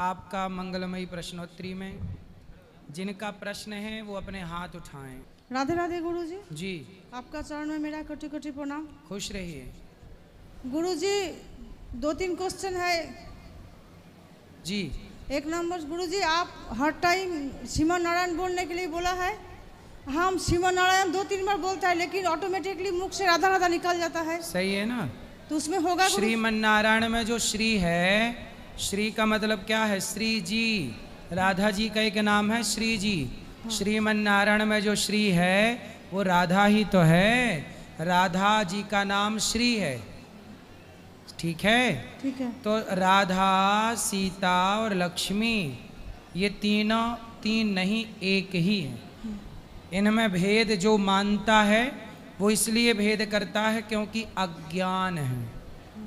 आपका मंगलमयी प्रश्नोत्तरी में जिनका प्रश्न है वो अपने हाथ उठाएं। राधे राधे गुरुजी। जी आपका चरण में मेरा कोटि कोटि प्रणाम। खुश रहिए। गुरुजी 2-3 क्वेश्चन है। जी 1 नंबर गुरुजी, आप हर टाइम श्रीमन नारायण बोलने के लिए बोला है। हम श्रीमन नारायण 2-3 बार बोलता है लेकिन ऑटोमेटिकली मुख से राधा राधा निकल जाता है। सही है ना। तो उसमें होगा श्रीमन नारायण में जो श्री है, श्री का मतलब क्या है? श्री जी। राधा जी का एक नाम है श्री जी। श्रीमन नारायण में जो श्री है वो राधा ही तो है। राधा जी का नाम श्री है। ठीक है। ठीक है। तो राधा, सीता और लक्ष्मी ये तीनों तीन नहीं एक ही है। इनमें भेद जो मानता है वो इसलिए भेद करता है क्योंकि अज्ञान है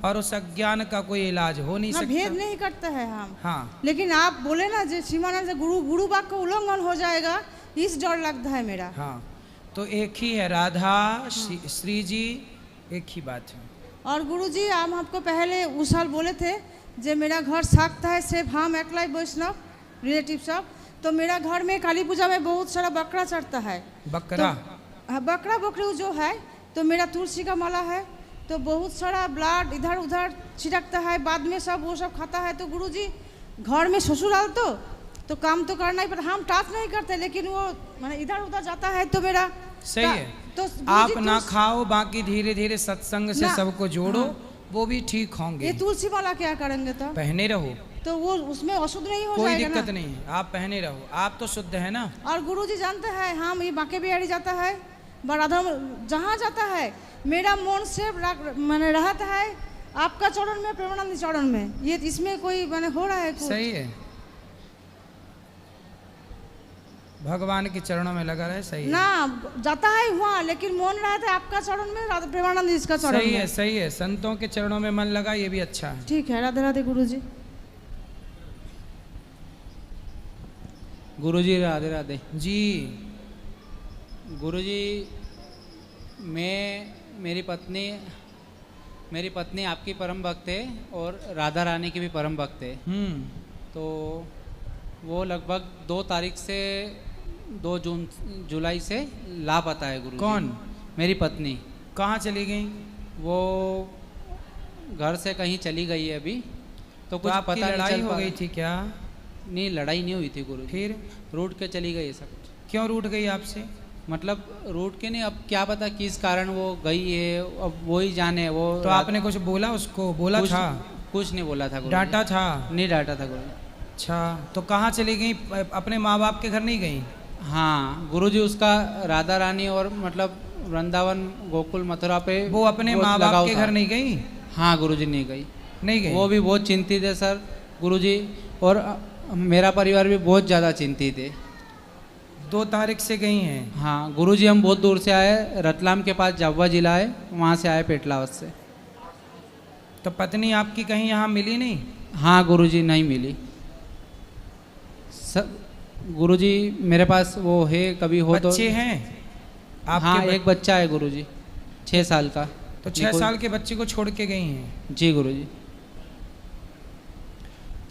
और उस अज्ञान का कोई इलाज हो नहीं सकता। भेद नहीं करता है हम। हाँ लेकिन आप बोले ना जो श्रीमानंद से गुरु बाग का उल्लंघन हो जाएगा, इस डर लगता है मेरा। हाँ तो एक ही है राधा, श्री जी, एक ही बात है। और गुरुजी हम आपको पहले उस साल बोले थे जो मेरा घर साखता है सिर्फ हम अकेला वैष्णव रिलेटिव सब। तो मेरा घर में काली पूजा में बहुत सारा बकरा चढ़ता है। बकरा? तो बकरा बकरी जो है तो मेरा तुलसी का माला है, तो बहुत सारा ब्लड इधर उधर छिड़कता है, बाद में सब वो सब खाता है। तो गुरुजी घर में ससुराल तो काम तो करना ही पड़ता। हम टाच नहीं करते लेकिन वो मैंने इधर उधर जाता है तो मेरा सही है। तो आप ना खाओ, बाकी धीरे धीरे सत्संग से सबको जोड़ो। हाँ। वो भी ठीक होंगे। ये तुलसी माला क्या करेंगे? तो पहने रहो, तो वो उसमें अशुद्ध नहीं हो कोई जाएगा? दिक्कत नहीं है, आप पहने रहो। आप तो शुद्ध है ना। और गुरुजी जानते हैं हम ये बांके बिहारी जाता है, राधा जहाँ जाता है मेरा मन से मैंने रहता है आपका चरण में, प्रेमानंद चरण में। ये इसमें कोई मैंने हो रहा है कुछ? सही है, भगवान के चरणों में लगा रहे। सही ना जाता है वहाँ लेकिन मन रहता है आपका चरण में, प्रेमानंद इसका चरण। सही है, सही है। संतों के चरणों में मन लगा, ये भी अच्छा है। ठीक है। राधे राधे गुरुजी। गुरुजी राधे राधे जी। गुरुजी मेरी पत्नी आपकी परम भक्त है और राधा रानी की भी परम भक्त है। तो वो लगभग 2 तारीख से 2 जुलाई से लापता है गुरुजी। कौन? मेरी पत्नी। कहाँ चली गई? वो घर से कहीं चली गई है अभी। तो कुछ आपकी पता लड़ाई नहीं हो गई थी क्या? नहीं, लड़ाई नहीं हुई थी गुरुजी। फिर रूठ के चली गई ऐसा कुछ। क्यों रूठ गई आपसे? मतलब रूठ के नहीं, अब क्या पता किस कारण वो गई है, अब वो ही जाने। वो तो आपने कुछ बोला उसको? बोला था? कुछ नहीं बोला था गुरुजी। डांटा था? नहीं डांटा था गुरुजी। अच्छा, तो कहाँ चली गई? अपने माँ बाप के घर नहीं गई? हाँ गुरुजी, उसका राधा रानी और मतलब वृंदावन गोकुल मथुरा पे वो अपने माँ बाप के घर नहीं गई? हाँ गुरुजी नहीं गई। नहीं गई? वो भी बहुत चिंतित है सर गुरुजी, और मेरा परिवार भी बहुत ज़्यादा चिंतित है। 2 तारीख से गई हैं? हाँ गुरुजी, हम बहुत दूर से आए, रतलाम के पास जावा जिला है, वहाँ से आए, पेटलावत से। तो पत्नी आपकी कहीं यहाँ मिली नहीं? हाँ गुरुजी नहीं मिली। गुरुजी मेरे पास वो है, कभी हो तो। बच्चे हैं आपके? हाँ एक बच्चा है गुरुजी, 6 साल का। तो 6 साल के बच्चे को छोड़ के गई हैं? जी गुरुजी।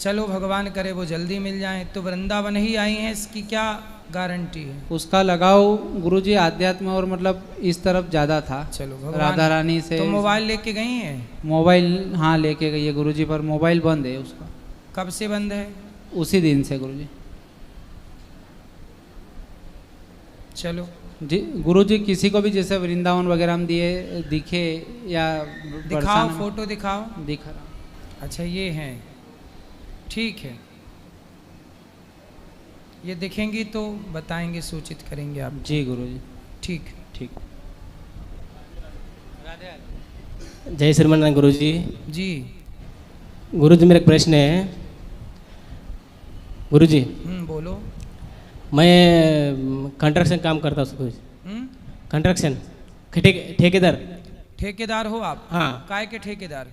चलो भगवान करे वो जल्दी मिल जाए। तो वृंदावन ही आई हैं, इसकी क्या गारंटी है? उसका लगाव गुरुजी आध्यात्म और मतलब इस तरफ ज़्यादा था। चलो भगवान। राधा रानी से। तो मोबाइल लेके गई हैं? मोबाइल हाँ लेके गई है गुरुजी, पर मोबाइल बंद है उसका। कब से बंद है? उसी दिन से गुरुजी। चलो जी गुरुजी, किसी को भी जैसे वृंदावन वगैरह हम दिखे या दिखाओ, फोटो दिखाओ। दिखा रहा। अच्छा ये हैं, ठीक है। ये दिखेंगी तो बताएंगे, सूचित करेंगे आप। जी गुरुजी। ठीक ठीक। जय श्रीमान गुरुजी। जी। गुरुजी मेरा एक प्रश्न है गुरुजी। बोलो। मैं कंस्ट्रक्शन काम करता हूँ। कंस्ट्रक्शन ठेकेदार। ठेकेदार हो आप? हाँ। काय के ठेकेदार?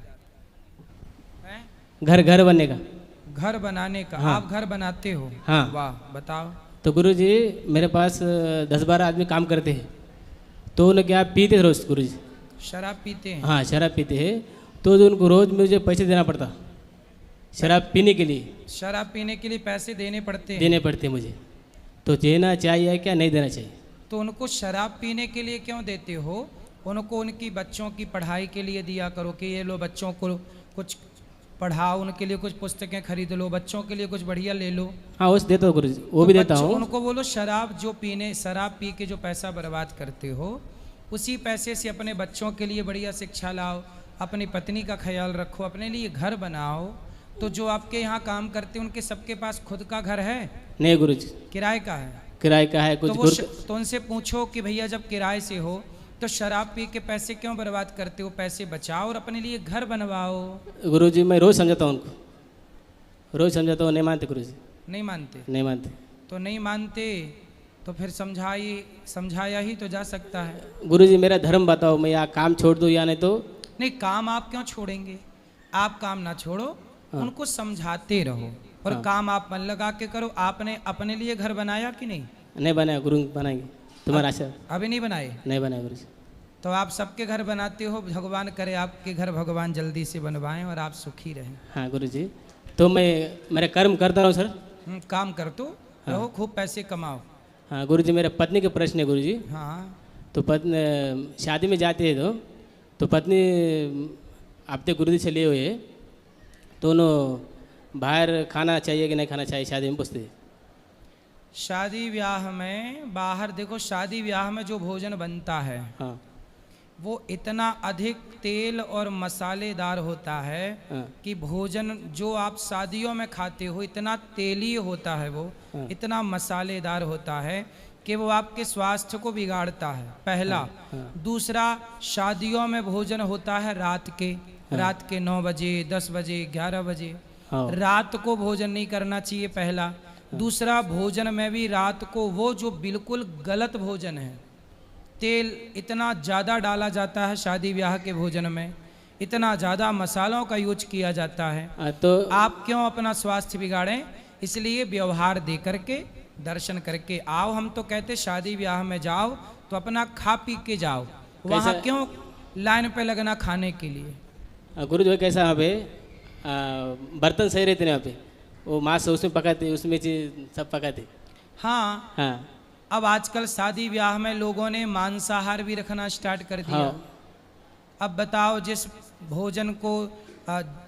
घर बनने का। घर बनाने का? हाँ। आप घर बनाते हो? हाँ। वाह, बताओ। तो गुरुजी मेरे पास 10-12 आदमी काम करते हैं, तो उन्हें क्या पीते रोज गुरुजी? शराब पीते हैं? हाँ शराब पीते हैं, तो उनको रोज मुझे पैसे देना पड़ता। शराब पीने के लिए शराब पीने के लिए पैसे देने पड़ते हैं। देने पड़ते हैं मुझे, तो देना चाहिए क्या नहीं देना चाहिए? तो उनको शराब पीने के लिए क्यों देते हो? उनको उनकी बच्चों की पढ़ाई के लिए दिया करो कि ये लो बच्चों को कुछ पढ़ाओ, उनके लिए कुछ पुस्तकें खरीद लो, बच्चों के लिए कुछ बढ़िया ले लो। हाँ उस देता हूँ गुरु जी, वो तो भी देता बच्चों- हूँ। उनको बोलो शराब शराब पी के जो पैसा बर्बाद करते हो, उसी पैसे से अपने बच्चों के लिए बढ़िया शिक्षा लाओ, अपनी पत्नी का ख्याल रखो, अपने लिए घर बनाओ। तो जो आपके यहाँ काम करते हैं उनके सबके पास खुद का घर है? नहीं गुरु जी, किराए का है? किराए का है कुछ। तो उनसे पूछो कि भैया जब किराए से हो तो शराब पी के पैसे क्यों बर्बाद करते हो? पैसे बचाओ और अपने लिए घर बनवाओ। गुरु जी मैं रोज़ समझाता हूँ उनको, रोज़ समझाता हूँ, नहीं मानते गुरु जी, नहीं मानते? नहीं मानते। तो नहीं मानते तो फिर समझाया ही तो जा सकता है। गुरु जी मेरा धर्म बताओ, मैं यहाँ काम छोड़ दूँ या नहीं? तो नहीं, काम आप क्यों छोड़ेंगे? आप काम ना छोड़ो, उनको समझाते रहो और काम आप मन लगा के करो। आपने अपने लिए घर बनाया कि नहीं? नहीं बनाया गुरु, बनाएंगे तुम्हारा आशा। अभी नहीं बनाए? नहीं बनाया गुरु जी। तो आप सबके घर बनाते हो, भगवान करे आपके घर भगवान जल्दी से बनवाएं और आप सुखी रहें। हाँ गुरु जी, तो मैं मेरा कर्म करता हूँ सर। काम कर तो रहो, खूब पैसे कमाओ। हाँ गुरु जी, मेरा पत्नी का प्रश्न है गुरु जी। हाँ, तो पत्नी शादी में जाती है तो पत्नी हफ्ते गुरु जी से लिए हुए, दोनों बाहर खाना चाहिए कि नहीं खाना चाहिए शादी में पूछते हैं। शादी ब्याह में बाहर देखो, शादी ब्याह में जो भोजन बनता है हाँ वो इतना अधिक तेल और मसालेदार होता है हाँ कि भोजन जो आप शादियों में खाते हो इतना तेली होता है, वो हाँ। इतना मसालेदार होता है कि वो आपके स्वास्थ्य को बिगाड़ता है, पहला। हाँ। दूसरा, शादियों में भोजन होता है रात के 9 बजे, 10 बजे, 11 बजे। हाँ। रात को भोजन नहीं करना चाहिए, पहला। दूसरा, भोजन में भी रात को वो जो बिल्कुल गलत भोजन है, तेल इतना ज़्यादा डाला जाता है शादी ब्याह के भोजन में, इतना ज़्यादा मसालों का यूज किया जाता है। तो आप क्यों अपना स्वास्थ्य बिगाड़ें? इसलिए व्यवहार दे करके दर्शन करके आओ। हम तो कहते शादी ब्याह में जाओ तो अपना खा पी के जाओ, वहाँ क्यों लाइन पे लगना खाने के लिए। गुरु जी कैसा वहाँ पे बर्तन सही रहते हैं वहाँ पे, वो मांस उसमें पकाते, उसमें चीज सब पकाते। हाँ, हाँ अब आजकल शादी ब्याह में लोगों ने मांसाहार भी रखना स्टार्ट कर दिया। हाँ। अब बताओ, जिस भोजन को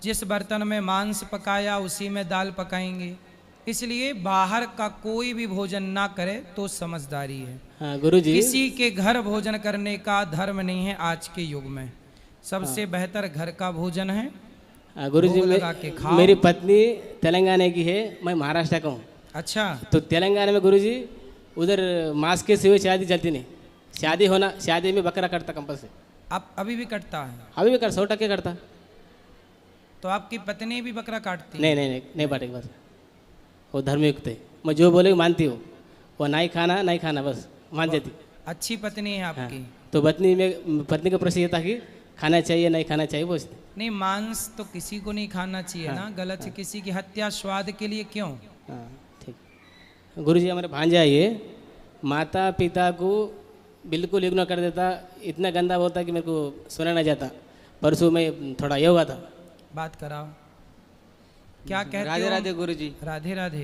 जिस बर्तन में मांस पकाया उसी में दाल पकाएंगे। इसलिए बाहर का कोई भी भोजन ना करे तो समझदारी है। हाँ गुरु जी, किसी के घर भोजन करने का धर्म नहीं है आज के युग में। सबसे बेहतर घर का भोजन है। गुरु जी भोग लगा के खाओ। मेरी पत्नी तेलंगाना की है, मैं महाराष्ट्र का हूँ। अच्छा, तो तेलंगाना में गुरु जी उधर मांस के सिवा शादी चलती नहीं। शादी में बकरा कटता कंपल्सरी। आप अभी भी कटता है? अभी भी कर 100% करता। तो आपकी पत्नी भी बकरा काटती है? नहीं बाटेगी बस, वो धर्मयुक्त है। मैं जो बोले मानती हूँ, वो नहीं खाना बस मान जाती। अच्छी पत्नी है आपकी। हाँ। तो पत्नी का प्रश्न ये था कि खाना चाहिए नहीं खाना चाहिए, वो नहीं, मांस तो किसी को नहीं खाना चाहिए। हाँ, ना गलत है। किसी की हत्या स्वाद के लिए क्यों? हाँ ठीक। गुरु जी हमारे भांजा ये माता पिता को बिल्कुल इग्नोर कर देता, इतना गंदा बोलता कि मेरे को सुना नहीं जाता। परसों में थोड़ा ये हुआ था। बात कराओ, क्या कहते राधे हो? राधे गुरुजी। राधे राधे।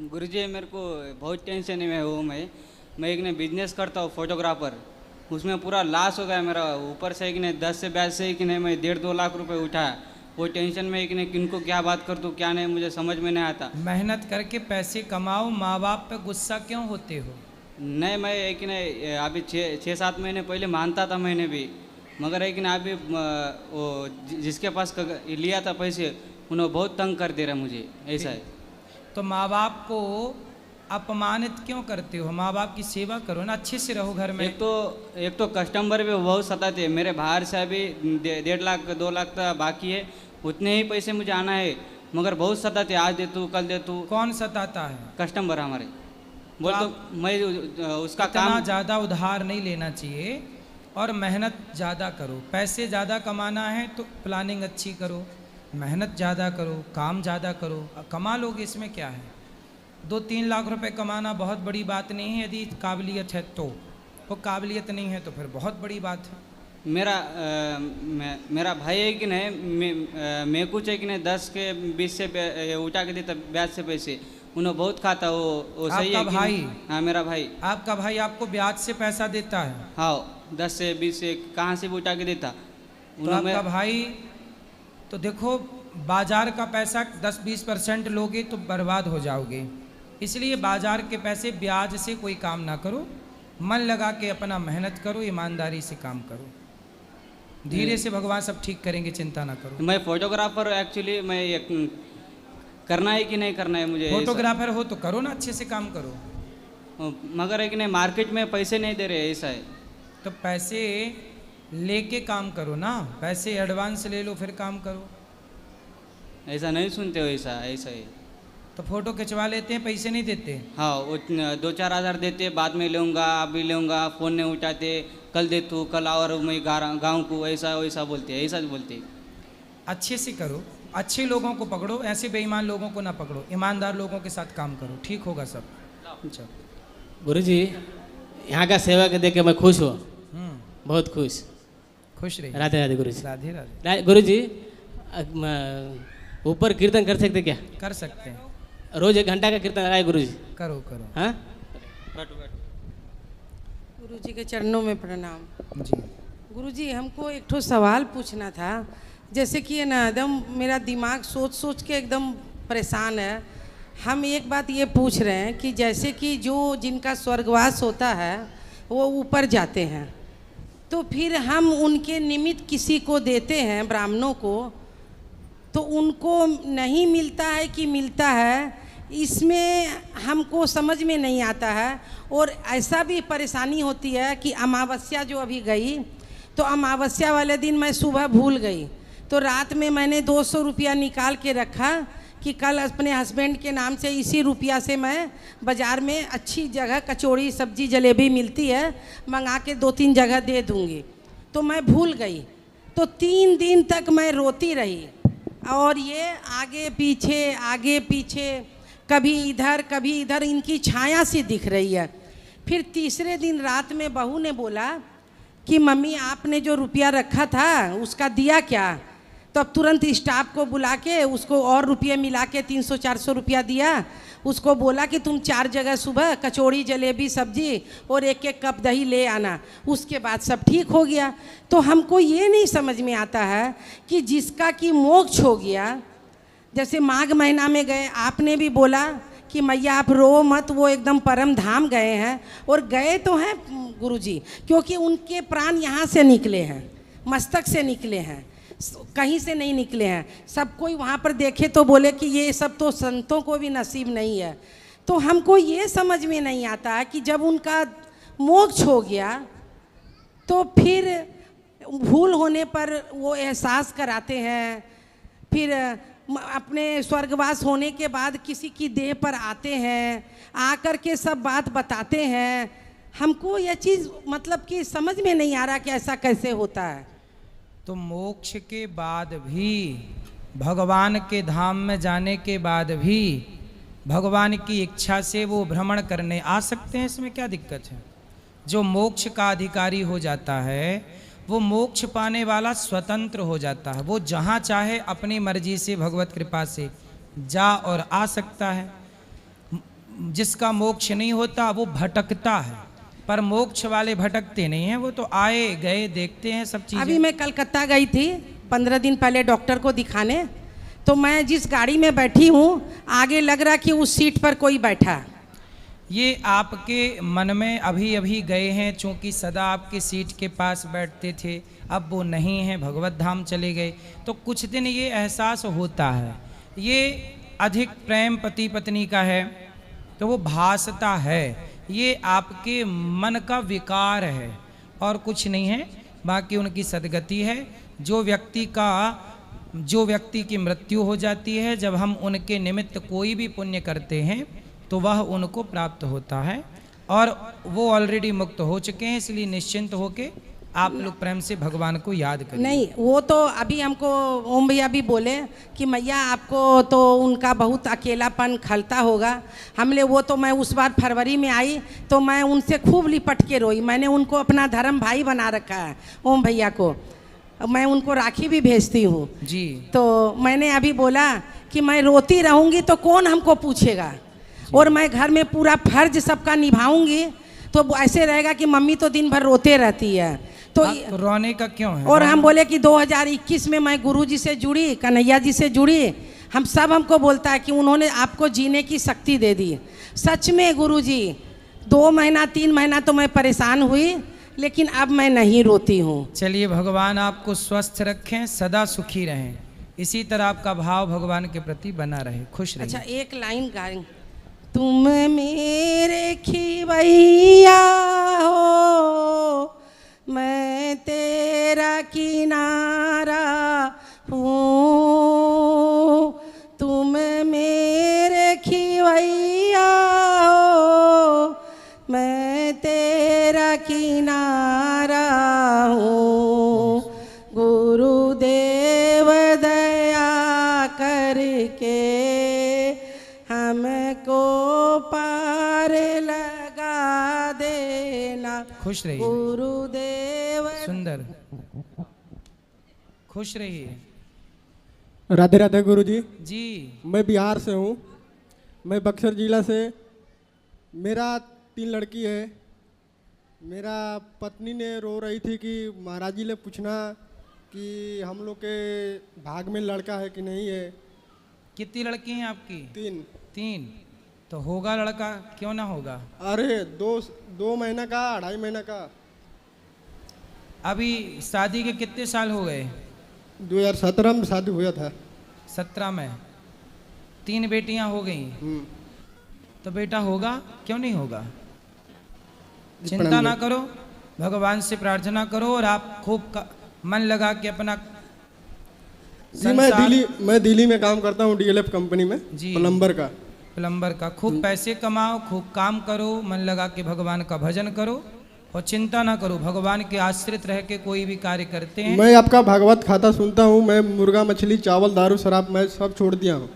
गुरुजी मेरे को बहुत टेंशन में हूँ। मैं एक ने बिजनेस करता हूँ फोटोग्राफर, उसमें पूरा लॉस हो गया मेरा। ऊपर से एक ने 10 से 20 से एक ने मैं 1.5-2 लाख रुपए उठाया। वो टेंशन में एक ने किनको क्या बात कर दूँ क्या नहीं मुझे समझ में नहीं आता। मेहनत करके पैसे कमाओ, माँ बाप पे गुस्सा क्यों होते हो? नहीं, मैं एक ने अभी 6-7 महीने पहले मानता था मैंने भी, मगर एक ने अभी वो जिसके पास लिया था पैसे उन्होंने बहुत तंग कर दे रहा मुझे, ऐसा है। तो माँ बाप को अपमानित क्यों करते हो? माँ बाप की सेवा करो ना, अच्छे से रहो घर में। एक तो कस्टमर भी बहुत सताते हैं। मेरे बाहर से अभी 1.5 लाख 2 लाख तक बाकी है, उतने ही पैसे मुझे आना है, मगर बहुत सताते। आज दे तू कल दे तू। कौन सताता है? कस्टमर हमारे बोल तो मैं उसका इतना काम ज़्यादा उधार नहीं लेना चाहिए और मेहनत ज़्यादा करो। पैसे ज़्यादा कमाना है तो प्लानिंग अच्छी करो, मेहनत ज़्यादा करो, काम ज़्यादा करो, कमा लोगे, इसमें क्या है। 2-3 लाख रुपए कमाना बहुत बड़ी बात नहीं है यदि काबिलियत है तो। वो काबिलियत नहीं है तो फिर बहुत बड़ी बात है। मेरा भाई है कि नहीं, मैं कुछ है कि नहीं 10 के 20 से उठा के देता ब्याज से पैसे, उन्हें बहुत खाता वो सही है आपका कि भाई? नहीं? हाँ मेरा भाई। आपका भाई आपको ब्याज से पैसा देता है? हाँ 10 से 20 से कहाँ से भी उठा के देता तो आपका भाई, तो देखो बाजार का पैसा 10-20% लोगे तो बर्बाद हो जाओगे, इसलिए बाजार के पैसे ब्याज से कोई काम ना करो, मन लगा के अपना मेहनत करो, ईमानदारी से काम करो, धीरे से भगवान सब ठीक करेंगे, चिंता ना करो। मैं फोटोग्राफर एक्चुअली, मैं एक करना है कि नहीं करना है मुझे? फोटोग्राफर हो तो करो ना, अच्छे से काम करो। मगर है कि नहीं मार्केट में पैसे नहीं दे रहे, ऐसा है। तो पैसे लेके काम करो ना, पैसे एडवांस ले लो फिर काम करो। ऐसा नहीं सुनते हो? ऐसा ऐसा है। तो फोटो खिंचवा लेते हैं, पैसे नहीं देते? हाँ वो 2-4 हज़ार देते, बाद में लूँगा, अभी लूँगा, फ़ोन नहीं उठाते, कल दे तू, कल और मैं गाँव को, ऐसा वैसा बोलते, ऐसा बोलते। अच्छे से करो, अच्छे लोगों को पकड़ो, ऐसे बेईमान लोगों को ना पकड़ो, ईमानदार लोगों के साथ काम करो, ठीक होगा सब। अच्छा गुरुजी, यहाँ का सेवा के देख के मैं खुश हूँ, बहुत खुश। खुश रहिए। राधे राधे गुरुजी। राधे राधे। गुरुजी, ऊपर कीर्तन कर सकते क्या? कर सकते हैं, रोज 1 घंटा का कीर्तन लगाए गुरुजी। करो करो। हाँ गुरुजी के चरणों में प्रणाम। जी गुरुजी, हमको एक ठो सवाल पूछना था। जैसे कि ये ना एकदम मेरा दिमाग सोच सोच के एकदम परेशान है। हम एक बात ये पूछ रहे हैं कि जैसे कि जो जिनका स्वर्गवास होता है वो ऊपर जाते हैं, तो फिर हम उनके निमित्त किसी को देते हैं, ब्राह्मणों को, तो उनको नहीं मिलता है कि मिलता है, इसमें हमको समझ में नहीं आता है। और ऐसा भी परेशानी होती है कि अमावस्या जो अभी गई, तो अमावस्या वाले दिन मैं सुबह भूल गई, तो रात में मैंने 200 रुपया निकाल के रखा कि कल अपने हस्बैंड के नाम से इसी रुपया से मैं बाज़ार में अच्छी जगह कचौड़ी सब्जी जलेबी मिलती है, मंगा के 2-3 जगह दे दूँगी। तो मैं भूल गई, तो 3 दिन तक मैं रोती रही, और ये आगे पीछे कभी इधर इनकी छाया सी दिख रही है। फिर तीसरे दिन रात में बहू ने बोला कि मम्मी आपने जो रुपया रखा था उसका दिया क्या? तो अब तुरंत स्टाफ को बुला के उसको और रुपये मिला के 300-400 रुपया दिया। उसको बोला कि तुम 4 जगह सुबह कचौड़ी जलेबी सब्जी और 1-1 कप दही ले आना, उसके बाद सब ठीक हो गया। तो हमको ये नहीं समझ में आता है कि जिसका कि मोक्ष हो गया, जैसे माघ महीना में गए, आपने भी बोला कि मैया आप रो मत, वो एकदम परम धाम गए हैं, और गए तो हैं गुरुजी, क्योंकि उनके प्राण यहाँ से निकले हैं, मस्तक से निकले हैं, कहीं से नहीं निकले हैं। सब कोई वहाँ पर देखे तो बोले कि ये सब तो संतों को भी नसीब नहीं है। तो हमको ये समझ में नहीं आता है कि जब उनका मोक्ष हो गया तो फिर भूल होने पर वो एहसास कराते हैं, फिर अपने स्वर्गवास होने के बाद किसी की देह पर आते हैं, आकर के सब बात बताते हैं। हमको यह चीज़ मतलब कि समझ में नहीं आ रहा कि ऐसा कैसे होता है। तो मोक्ष के बाद भी, भगवान के धाम में जाने के बाद भी भगवान की इच्छा से वो भ्रमण करने आ सकते हैं, इसमें क्या दिक्कत है? जो मोक्ष का अधिकारी हो जाता है वो मोक्ष पाने वाला स्वतंत्र हो जाता है, वो जहाँ चाहे अपनी मर्जी से भगवत कृपा से जा और आ सकता है। जिसका मोक्ष नहीं होता वो भटकता है, पर मोक्ष वाले भटकते नहीं हैं, वो तो आए गए देखते हैं सब चीजें। अभी मैं कलकत्ता गई थी 15 दिन पहले डॉक्टर को दिखाने, तो मैं जिस गाड़ी में बैठी हूँ आगे लग रहा कि उस सीट पर कोई बैठा। ये आपके मन में अभी अभी गए हैं, चूंकि सदा आपके सीट के पास बैठते थे, अब वो नहीं हैं, भगवत धाम चले गए, तो कुछ दिन ये एहसास होता है। ये अधिक प्रेम पति पत्नी का है तो वो भासता है, ये आपके मन का विकार है और कुछ नहीं है, बाकी उनकी सदगति है। जो व्यक्ति की मृत्यु हो जाती है, जब हम उनके निमित्त कोई भी पुण्य करते हैं तो वह उनको प्राप्त होता है, और वो ऑलरेडी मुक्त हो चुके हैं, इसलिए निश्चिंत होके आप लोग प्रेम से भगवान को याद करिए। नहीं, वो तो अभी हमको ओम भैया भी बोले कि मैया आपको तो उनका बहुत अकेलापन खलता होगा। हमने वो तो मैं उस बार फरवरी में आई तो मैं उनसे खूब लिपट के रोई। मैंने उनको अपना धर्म भाई बना रखा है ओम भैया को, मैं उनको राखी भी भेजती हूँ जी। तो मैंने अभी बोला कि मैं रोती रहूँगी तो कौन हमको पूछेगा, और मैं घर में पूरा फर्ज सबका निभाऊंगी तो ऐसे रहेगा कि मम्मी तो दिन भर रोते रहती है। तो तो रोने का क्यों है? और हम बोले कि 2021 में मैं गुरुजी से जुड़ी, कन्हैया जी से जुड़ी, हम सब हमको बोलता है कि उन्होंने आपको जीने की शक्ति दे दी। सच में गुरुजी 2 महीना 3 महीना तो मैं परेशान हुई, लेकिन अब मैं नहीं रोती हूँ। चलिए, भगवान आपको स्वस्थ रखें, सदा सुखी रहें, इसी तरह आपका भाव भगवान के प्रति बना रहे, खुश रहिए। अच्छा, एक लाइन गाएं। तुम मेरे खिवैया हो, मैं तेरा किनारा हूँ। तुम मेरे खिवैया हो, मैं तेरा किनारा हूँ। गुरुदेव दया करके हमको पार लगा देना। खुश रहिए, गुरुदेव। सुंदर, खुश रहिए। राधे राधे गुरुजी। जी, मैं बिहार से हूँ, मैं बक्सर जिला से। मेरा 3 लड़की है। मेरा पत्नी ने रो रही थी कि महाराज जी ने पूछना कि हम लोग के भाग में लड़का है कि नहीं है। कितनी लड़की हैं आपकी? 3। 3। तो होगा लड़का, क्यों ना होगा? अरे 2 महीना का, 2.5 महीना का। अभी शादी के कितने साल हो गए? 2017 में शादी हुआ था। 17 में 3 बेटियां हो गई, तो बेटा होगा, क्यों नहीं होगा? चिंता ना करो, भगवान से प्रार्थना करो और आप खूब मन लगा के अपना जी। मैं दिल्ली में काम करता हूँ, DLF कंपनी में, जी, प्लम्बर का खूब पैसे कमाओ, खूब काम करो, मन लगा के भगवान का भजन करो और चिंता ना करो। भगवान के आश्रित रह के कोई भी कार्य करते हैं। मैं आपका भागवत खाता सुनता हूँ। मैं मुर्गा मछली चावल दारू शराब मैं सब छोड़ दिया हूँ।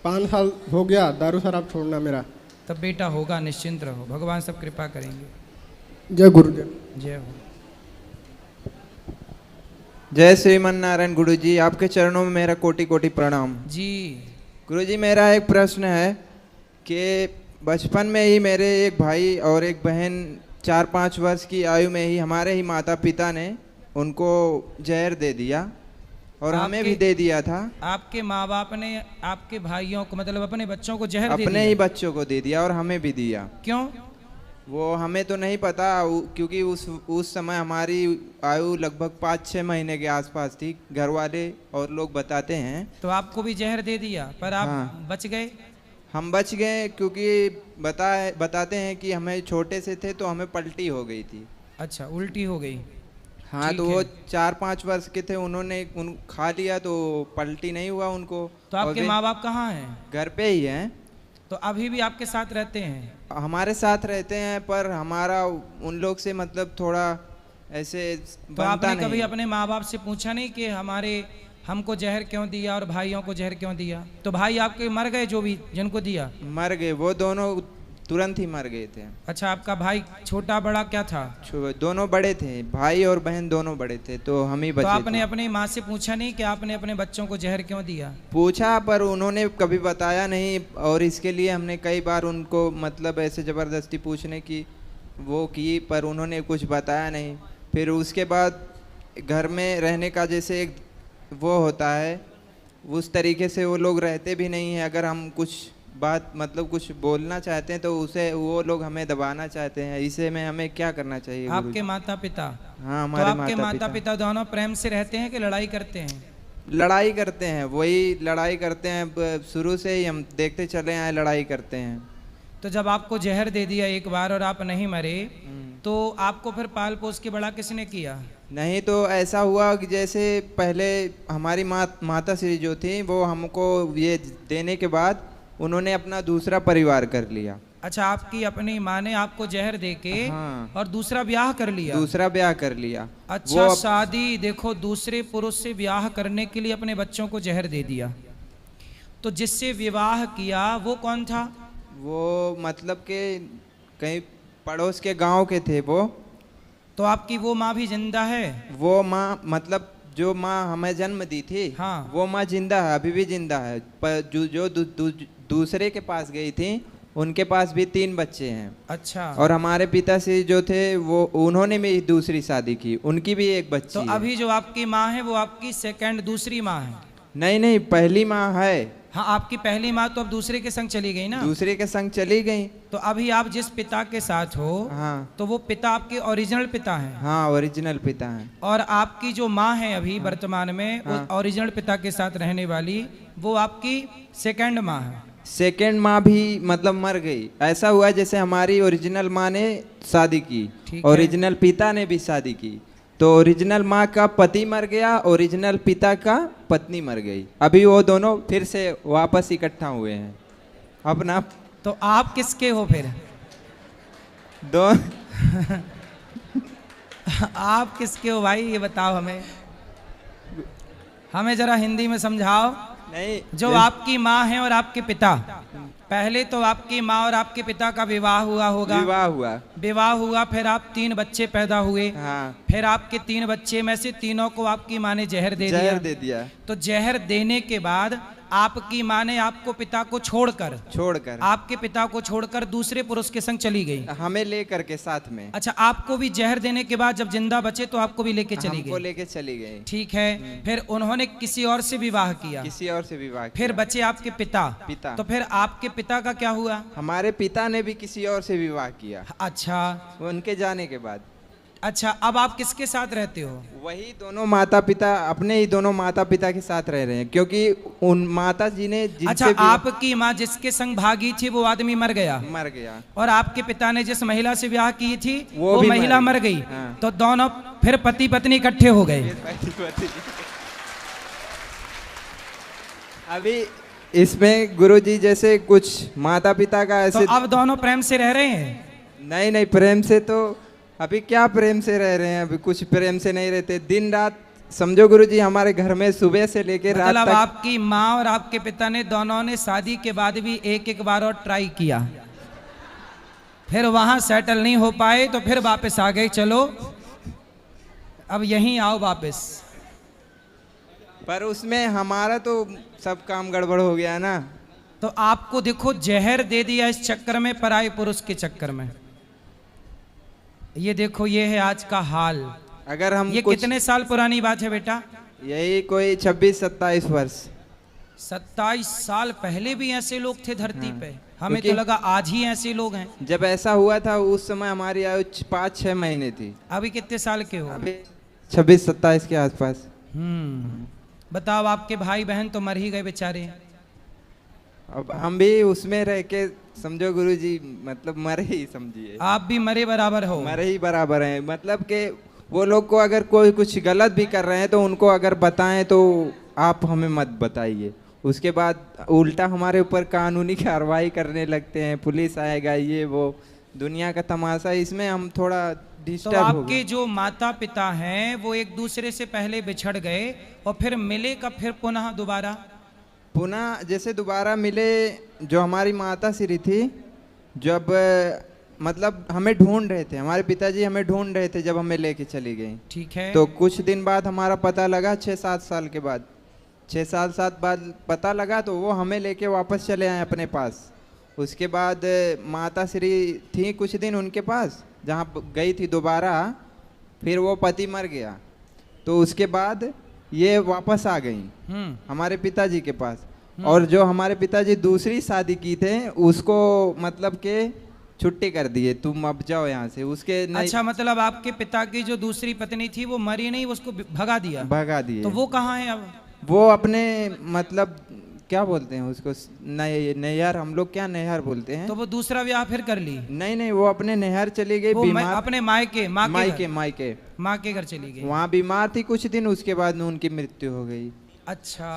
5 साल हो गया दारू शराब छोड़ना मेरा। तब बेटा होगा, निश्चिंत रहो, भगवान सब कृपा करेंगे। जय गुरुदेव। जय हो। जय श्रीमन नारायण गुरुजी, आपके चरणों में मेरा कोटि कोटि प्रणाम। जी गुरुजी, मेरा एक प्रश्न है कि बचपन में ही मेरे एक भाई और एक बहन 4-5 वर्ष की आयु में ही हमारे ही माता पिता ने उनको जहर दे दिया और हमें भी दे दिया था। आपके माँ बाप ने आपके भाइयों को, मतलब अपने बच्चों को जहर दे दिया? अपने ही बच्चों को दे दिया और हमें भी दिया। क्यों? वो हमें तो नहीं पता, क्योंकि उस समय हमारी आयु लगभग 5-6 महीने के आसपास थी। घर वाले और लोग बताते हैं। तो आपको भी जहर दे दिया, पर आप हाँ, बच गए? हम बच गए, क्योंकि बताते हैं कि हमें छोटे से थे तो हमें पलटी हो गई थी। अच्छा, उल्टी हो गई। हाँ, तो वो 4-5 वर्ष के थे, उन्होंने खा लिया तो पलटी नहीं हुआ उनको। तो आपके माँ बाप कहाँ हैं? घर पे ही हैं। तो अभी भी आपके साथ रहते हैं? हमारे साथ रहते हैं, पर हमारा उन लोग से मतलब थोड़ा ऐसे तो आपने नहीं। कभी अपने माँ बाप से पूछा नहीं कि हमको जहर क्यों दिया और भाइयों को जहर क्यों दिया? तो भाई आपके मर गए, जो भी जिनको दिया? मर गए, वो दोनों तुरंत ही मर गए थे। अच्छा, आपका भाई छोटा बड़ा क्या था? दोनों बड़े थे, भाई और बहन दोनों बड़े थे, तो हम ही बचे। तो आपने थे। अपनी माँ से पूछा नहीं कि आपने अपने बच्चों को जहर क्यों दिया? पूछा, पर उन्होंने कभी बताया नहीं, और इसके लिए हमने कई बार उनको मतलब ऐसे ज़बरदस्ती पूछने की वो की, पर उन्होंने कुछ बताया नहीं। फिर उसके बाद घर में रहने का जैसे एक वो होता है, उस तरीके से वो लोग रहते भी नहीं हैं। अगर हम कुछ बात मतलब कुछ बोलना चाहते हैं तो उसे वो लोग हमें दबाना चाहते हैं। इसे में हमें क्या करना चाहिए? आपके माता पिता? हाँ, तो आपके माता पिता दोनों प्रेम से रहते हैं कि लड़ाई करते हैं? लड़ाई करते हैं, वही लड़ाई करते हैं, शुरू से ही हम देखते चले आए, लड़ाई करते हैं। तो जब आपको जहर दे दिया एक बार और आप नहीं मरे, तो आपको फिर पाल पोस के बड़ा किसने किया? नहीं, तो ऐसा हुआ कि जैसे पहले हमारी माता श्री जो थी, वो हमको ये देने के बाद उन्होंने अपना दूसरा परिवार कर लिया। अच्छा, आपकी अपनी माँ ने आपको जहर दे के हाँ। और दूसरा ब्याह कर लिया। दूसरा ब्याह कर लिया। अच्छा, वो शादी देखो, दूसरे पुरुष से ब्याह करने के लिए अपने बच्चों को जहर दे दिया। तो जिससे विवाह किया वो कौन था? वो मतलब के कहीं पड़ोस के गांव के थे वो। तो आपकी वो माँ भी जिंदा है? वो माँ मतलब जो माँ हमें जन्म दी थी, हाँ। वो माँ जिंदा है, अभी भी जिंदा है। पर जो दूसरे के पास गई थी, उनके पास भी 3 बच्चे हैं। अच्छा। और हमारे पिताश्री जो थे वो उन्होंने भी दूसरी शादी की, उनकी भी एक बच्ची तो है। अभी जो आपकी माँ है वो आपकी सेकंड दूसरी माँ है? नहीं नहीं, पहली माँ है। हाँ, आपकी पहली माँ तो अब दूसरे के संग चली गई ना? दूसरे के संग चली गई। तो अभी आप जिस पिता के साथ हो, हाँ तो वो पिता आपके ओरिजिनल पिता हैं? हाँ, ओरिजिनल पिता हैं। और आपकी जो माँ है अभी वर्तमान में, वो ओरिजिनल पिता के साथ रहने वाली, वो आपकी सेकंड माँ है? सेकेंड माँ भी मतलब मर गई। ऐसा हुआ जैसे हमारी ओरिजिनल माँ ने शादी की, ठीक है। ओरिजिनल पिता ने भी शादी की, तो ओरिजिनल माँ का पति मर गया, ओरिजिनल पिता का पत्नी मर गई। अभी वो दोनों फिर से वापस इकट्ठा हुए हैं अपना। तो आप किसके हो फिर? दो आप किसके हो भाई, ये बताओ हमें। हमें जरा हिंदी में समझाओ। नहीं, जो आपकी माँ है और आपके पिता, पहले तो आपकी माँ और आपके पिता का विवाह हुआ होगा। विवाह हुआ, फिर आप 3 बच्चे पैदा हुए। हाँ। फिर आपके 3 बच्चे में से तीनों को आपकी माँ ने जहर दे दिया। तो जहर देने के बाद आपकी माँ ने आपको पिता को छोड़कर आपके पिता को छोड़कर दूसरे पुरुष के संग चली गई, हमें लेकर के साथ में। अच्छा, आपको भी जहर देने के बाद जब जिंदा बचे तो आपको भी लेके चली हमको गई? लेके चली गई। ठीक है। फिर उन्होंने किसी और से विवाह किया? किसी और से विवाह किया। फिर बचे आपके पिता। तो फिर आपके पिता का क्या हुआ? हमारे पिता ने भी किसी और से विवाह किया। अच्छा। उनके जाने के बाद। अच्छा, अब आप किसके साथ रहते हो? वही दोनों माता पिता, अपने ही दोनों माता पिता के साथ रह रहे हैं, क्योंकि उन माता जी ने अच्छा, आपकी माँ जिसके संग भागी थी वो आदमी मर गया और आपके पिता ने जिस महिला से ब्याह की थी वो महिला मर गई। हाँ। तो दोनों फिर पति पत्नी इकट्ठे हो गए। अभी इसमें गुरुजी जैसे कुछ माता पिता का ऐसे, तो अब दोनों प्रेम से रह रहे हैं? नहीं, प्रेम से तो अभी क्या प्रेम से रह रहे हैं, अभी कुछ प्रेम से नहीं रहते। दिन रात समझो गुरुजी, हमारे घर में सुबह से लेकर रात मतलब तक। आपकी माँ और आपके पिता ने दोनों ने शादी के बाद भी एक बार और ट्राई किया, फिर वहां सेटल नहीं हो पाए तो फिर वापस आ गए, चलो अब यहीं आओ वापस। पर उसमें हमारा तो सब काम गड़बड़ हो गया ना। तो आपको देखो जहर दे दिया इस चक्कर में, पराये पुरुष के चक्कर में। ये देखो, ये है आज का हाल। अगर हम ये कितने साल पुरानी बात है बेटा? यही कोई 26-27 वर्ष। 27 साल पहले भी ऐसे लोग थे धरती पे? हमें तो लगा आज ही ऐसे लोग हैं। जब ऐसा हुआ था उस समय हमारी आयु 5-6 महीने थी। अभी कितने साल के हो? अभी 26-27 के आसपास। बताओ, आपके भाई बहन तो मर ही गए बेचारे। अब हम भी उसमें रह के समझो गुरुजी, मतलब मरे ही समझिए। आप भी मरे बराबर हो? मरे ही बराबर हैं। मतलब कि वो लोग को अगर कोई कुछ गलत भी कर रहे हैं तो उनको अगर बताएं तो आप हमें मत बताइए, उसके बाद उल्टा हमारे ऊपर कानूनी कार्रवाई करने लगते हैं, पुलिस आएगा, ये वो दुनिया का तमाशा। इसमें हम थोड़ा डिस्टर्ब हो गए। तो आपके जो माता पिता हैं वो एक दूसरे से पहले बिछड़ गए और फिर मिले कब फिर पुनः जैसे दोबारा मिले, जो हमारी माता श्री थी, जब मतलब हमें ढूंढ रहे थे, हमारे पिताजी हमें ढूंढ रहे थे जब हमें लेके चली गई। ठीक है। तो कुछ दिन बाद हमारा पता लगा, 6-7 साल के बाद, 6-7 साल बाद पता लगा, तो वो हमें लेके वापस चले आए अपने पास। उसके बाद माता श्री थी कुछ दिन उनके पास, जहाँ गई थी दोबारा, फिर वो पति मर गया, तो उसके बाद ये वापस आ गई हमारे पिताजी के पास। और जो हमारे पिताजी दूसरी शादी की थे उसको मतलब के छुट्टी कर दिए, तुम अब जाओ यहाँ से। उसके अच्छा, मतलब आपके पिता की जो दूसरी पत्नी थी वो मरी नहीं, उसको भगा दिए। तो वो कहाँ है अब? वो अपने मतलब क्या बोलते हैं उसको, नैहर, हम लोग क्या नैहर बोलते हैं। तो वो दूसरा ब्याह फिर कर ली? नहीं, वो अपने नैहर चली गई, बीमार, अपने मायके माँ के घर चली गई। वहाँ बीमार थी कुछ दिन, उसके बाद उनकी मृत्यु हो गई। अच्छा,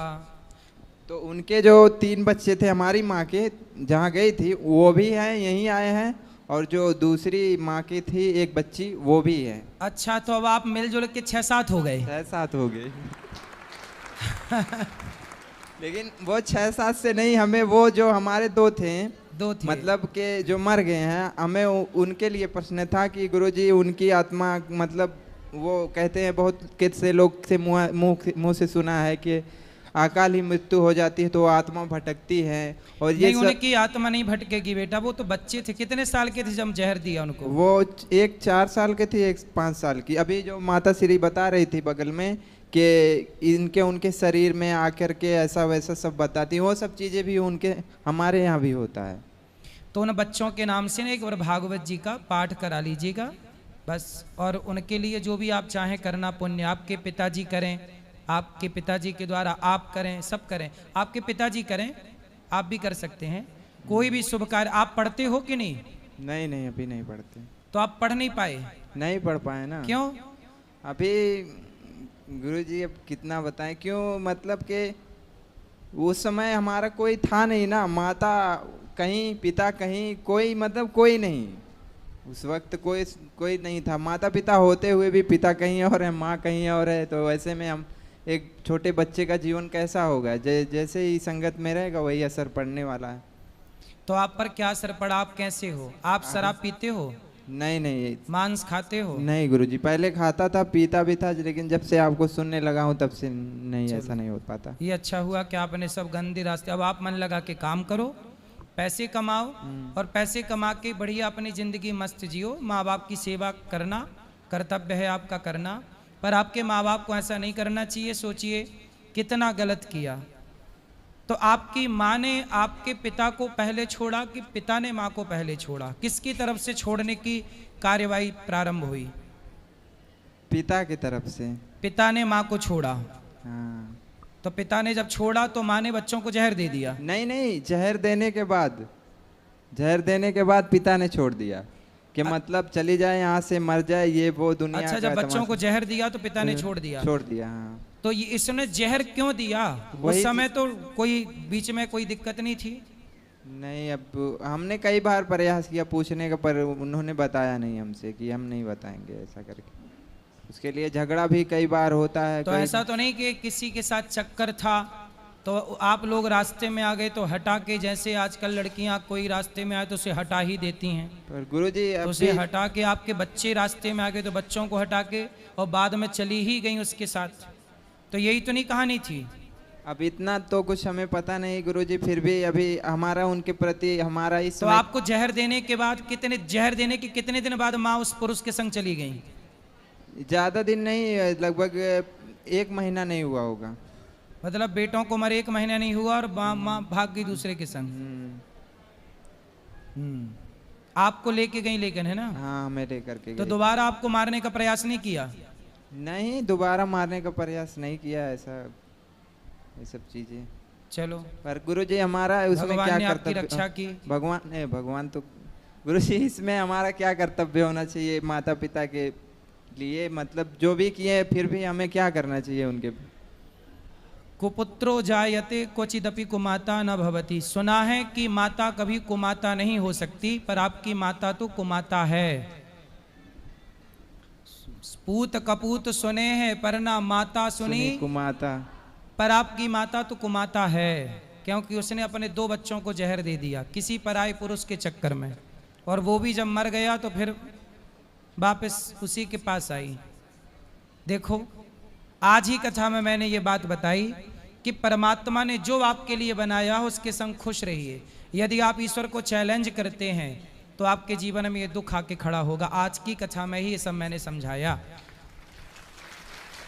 तो उनके जो 3 बच्चे थे हमारी माँ के, जहाँ गई थी वो भी हैं, यहीं आए हैं, और जो दूसरी माँ की थी एक बच्ची वो भी है। अच्छा, तो अब आप मिलजुल के 6-7 हो गए। 6-7 हो गए। लेकिन वो 6-7 से नहीं, हमें वो जो हमारे 2 थे, 2 थे, मतलब के जो मर गए हैं, हमें उनके लिए प्रश्न था कि गुरुजी उनकी आत्मा, मतलब वो कहते हैं बहुत कितने लोग से मुंह से सुना है कि अकाल ही मृत्यु हो जाती है तो वो आत्मा भटकती है, और ये नहीं, उनकी आत्मा नहीं भटकेगी बेटा, वो तो बच्चे थे। कितने साल के थे जब जहर दिया उनको? वो एक 4 साल के थी, एक 5 साल की। अभी जो माता श्री बता रही थी बगल में कि उनके शरीर में आकर के ऐसा वैसा सब बताती, वो सब चीज़ें भी उनके हमारे यहाँ भी होता है। तो उन बच्चों के नाम से ना एक बार भागवत जी का पाठ करा लीजिएगा बस, और उनके लिए जो भी आप चाहें करना पुण्य, आपके पिताजी करें, आपके पिताजी के द्वारा आप करें, सब करें, आपके पिताजी करें, आप भी कर सकते हैं। कोई भी शुभ कार्य आप पढ़ते हो कि नहीं? नहीं नहीं, अभी नहीं पढ़ते। तो आप पढ़ नहीं पाए? नहीं पढ़ पाए ना। क्यों? अभी गुरुजी अब कितना बताएं क्यों, मतलब कि उस समय हमारा कोई था नहीं ना, माता कहीं, पिता कहीं, कोई मतलब कोई नहीं, उस वक्त कोई नहीं था। माता पिता होते हुए भी पिता कहीं और है, माँ कहीं और है, तो ऐसे में हम एक छोटे बच्चे का जीवन कैसा होगा? जैसे ही संगत में रहेगा वही असर पड़ने वाला है। तो आप पर क्या असर पड़ा? आप कैसे हो? आप शराब पीते हो? नहीं नहीं, मांस खाते हो? नहीं गुरुजी, पहले खाता था, पीता भी था, लेकिन जब से आपको सुनने लगा हूँ तब से नहीं, ऐसा नहीं हो पाता। ये अच्छा हुआ कि आपने सब गंदे रास्ते, अब आप मन लगा के काम करो, पैसे कमाओ, और पैसे कमा के बढ़िया अपनी ज़िंदगी मस्त जियो। माँ बाप की सेवा करना कर्तव्य है आपका करना, पर आपके माँ बाप को ऐसा नहीं करना चाहिए। सोचिए कितना गलत किया। तो आपकी माँ ने आपके पिता को पहले छोड़ा कि पिता ने माँ को पहले छोड़ा? किसकी तरफ से छोड़ने की कार्यवाही प्रारंभ हुई? पिता की तरफ से। पिता ने माँ को छोड़ा। हाँ। तो पिता ने जब छोड़ा तो माँ ने बच्चों को जहर दे दिया? नहीं नहीं, जहर देने के बाद पिता ने छोड़ दिया कि मतलब चली जाए यहाँ से, मर जाए, ये वो दुनिया। अच्छा, जब बच्चों को जहर दिया तो पिता ने छोड़ दिया? छोड़ दिया, हाँ। तो ये इसने जहर क्यों दिया? उस समय तो कोई बीच में कोई दिक्कत नहीं थी? नहीं, अब हमने कई बार प्रयास किया पूछने का, पर उन्होंने बताया नहीं हमसे कि हम नहीं बताएंगे ऐसा करके। उसके लिए झगड़ा भी कई बार होता है। तो ऐसा तो नहीं कि किसी के साथ चक्कर था तो आप लोग रास्ते में आ गए तो हटा के, जैसे आजकल लड़कियां कोई रास्ते में आए तो उसे हटा ही देती हैं, पर गुरुजी तो उसे हटा के, आपके बच्चे रास्ते में आ गए तो बच्चों को हटा के और बाद में चली ही गई उसके साथ, तो यही तो नहीं कहानी थी? अब इतना तो कुछ हमें पता नहीं गुरुजी, फिर भी अभी हमारा उनके प्रति हमारा इस तो आपको जहर देने के बाद जहर देने के कितने दिन बाद माँ उस पुरुष के संग चली गई? ज़्यादा दिन नहीं, लगभग 1 महीना नहीं हुआ होगा। मतलब बेटों को मरे 1 महीना नहीं हुआ और माँ भाग गई दूसरे के संग। आपको लेके गई लेकिन, है ना? हाँ, हमें लेकर के तो गई। दोबारा आपको मारने का प्रयास नहीं किया? नहीं, दोबारा मारने का प्रयास नहीं किया, ऐसा ये सब चीजें। चलो, पर गुरुजी हमारा उसमें भगवान क्या ने आपकी कर्तव्य? रक्षा की। भगवान तो गुरुजी, इसमें हमारा क्या कर्तव्य होना चाहिए माता पिता के लिए? मतलब जो भी किए फिर भी हमें क्या करना चाहिए उनके? कुपुत्रो जायते क्वचिदपि कुमाता न भवति। सुना है कि माता कभी कुमाता नहीं हो सकती, पर आपकी माता तो कुमाता है। पूत कपूत सुने हैं पर ना माता सुनी कुमाता, पर आपकी माता तो कुमाता है, क्योंकि उसने अपने 2 बच्चों को जहर दे दिया किसी पराये पुरुष के चक्कर में, और वो भी जब मर गया तो फिर वापस उसी के पास आई। देखो, आज ही कथा में मैंने ये बात बताई कि परमात्मा ने जो आपके लिए बनाया हो उसके संग खुश रहिए। यदि आप ईश्वर को चैलेंज करते हैं तो आपके जीवन में ये दुख आके खड़ा होगा। आज की कथा में ही ये सब मैंने समझाया।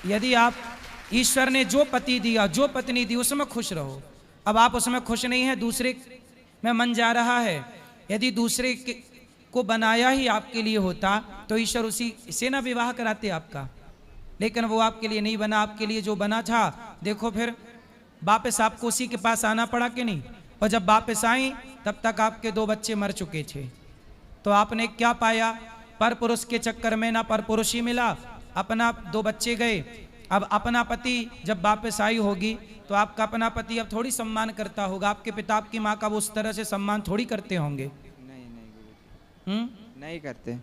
यदि आप ईश्वर ने जो पति दिया, जो पत्नी दी, उसमें खुश रहो। अब आप उसमें खुश नहीं है, दूसरे में मन जा रहा है। यदि दूसरे को बनाया ही आपके लिए होता तो ईश्वर उसी से ना विवाह कराते आपका, लेकिन वो आपके लिए नहीं बना। आपके लिए जो बना था, देखो फिर वापस आपको उसी के पास आना पड़ा कि नहीं? और जब वापस आई तब तक आपके 2 बच्चे मर चुके थे। तो आपने क्या पाया? पर पुरुष के चक्कर में ना पर पुरुष ही मिला, अपना 2 बच्चे गए। अब अपना पति जब वापस आई होगी तो आपका अपना पति अब थोड़ी सम्मान करता होगा, आपके पिता आपकी माँ का वो उस तरह से सम्मान थोड़ी करते होंगे। नहीं नहीं गुरुजी, नहीं करते।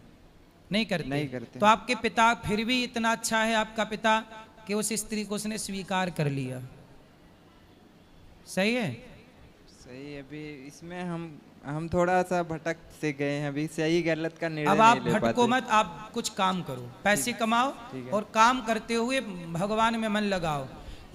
नहीं करते। नहीं करते। तो आपके पिता फिर भी इतना अच्छा है आपका पिता कि उस स्त्री को उसने स्वीकार कर लिया। सही है। सही। अभी इसमें हम थोड़ा सा भटक से गए हैं, अभी सही गलत का निर्णय अब आप नहीं ले भटको पाते। मत, आप कुछ काम करो, पैसे कमाओ और काम करते हुए भगवान में मन लगाओ।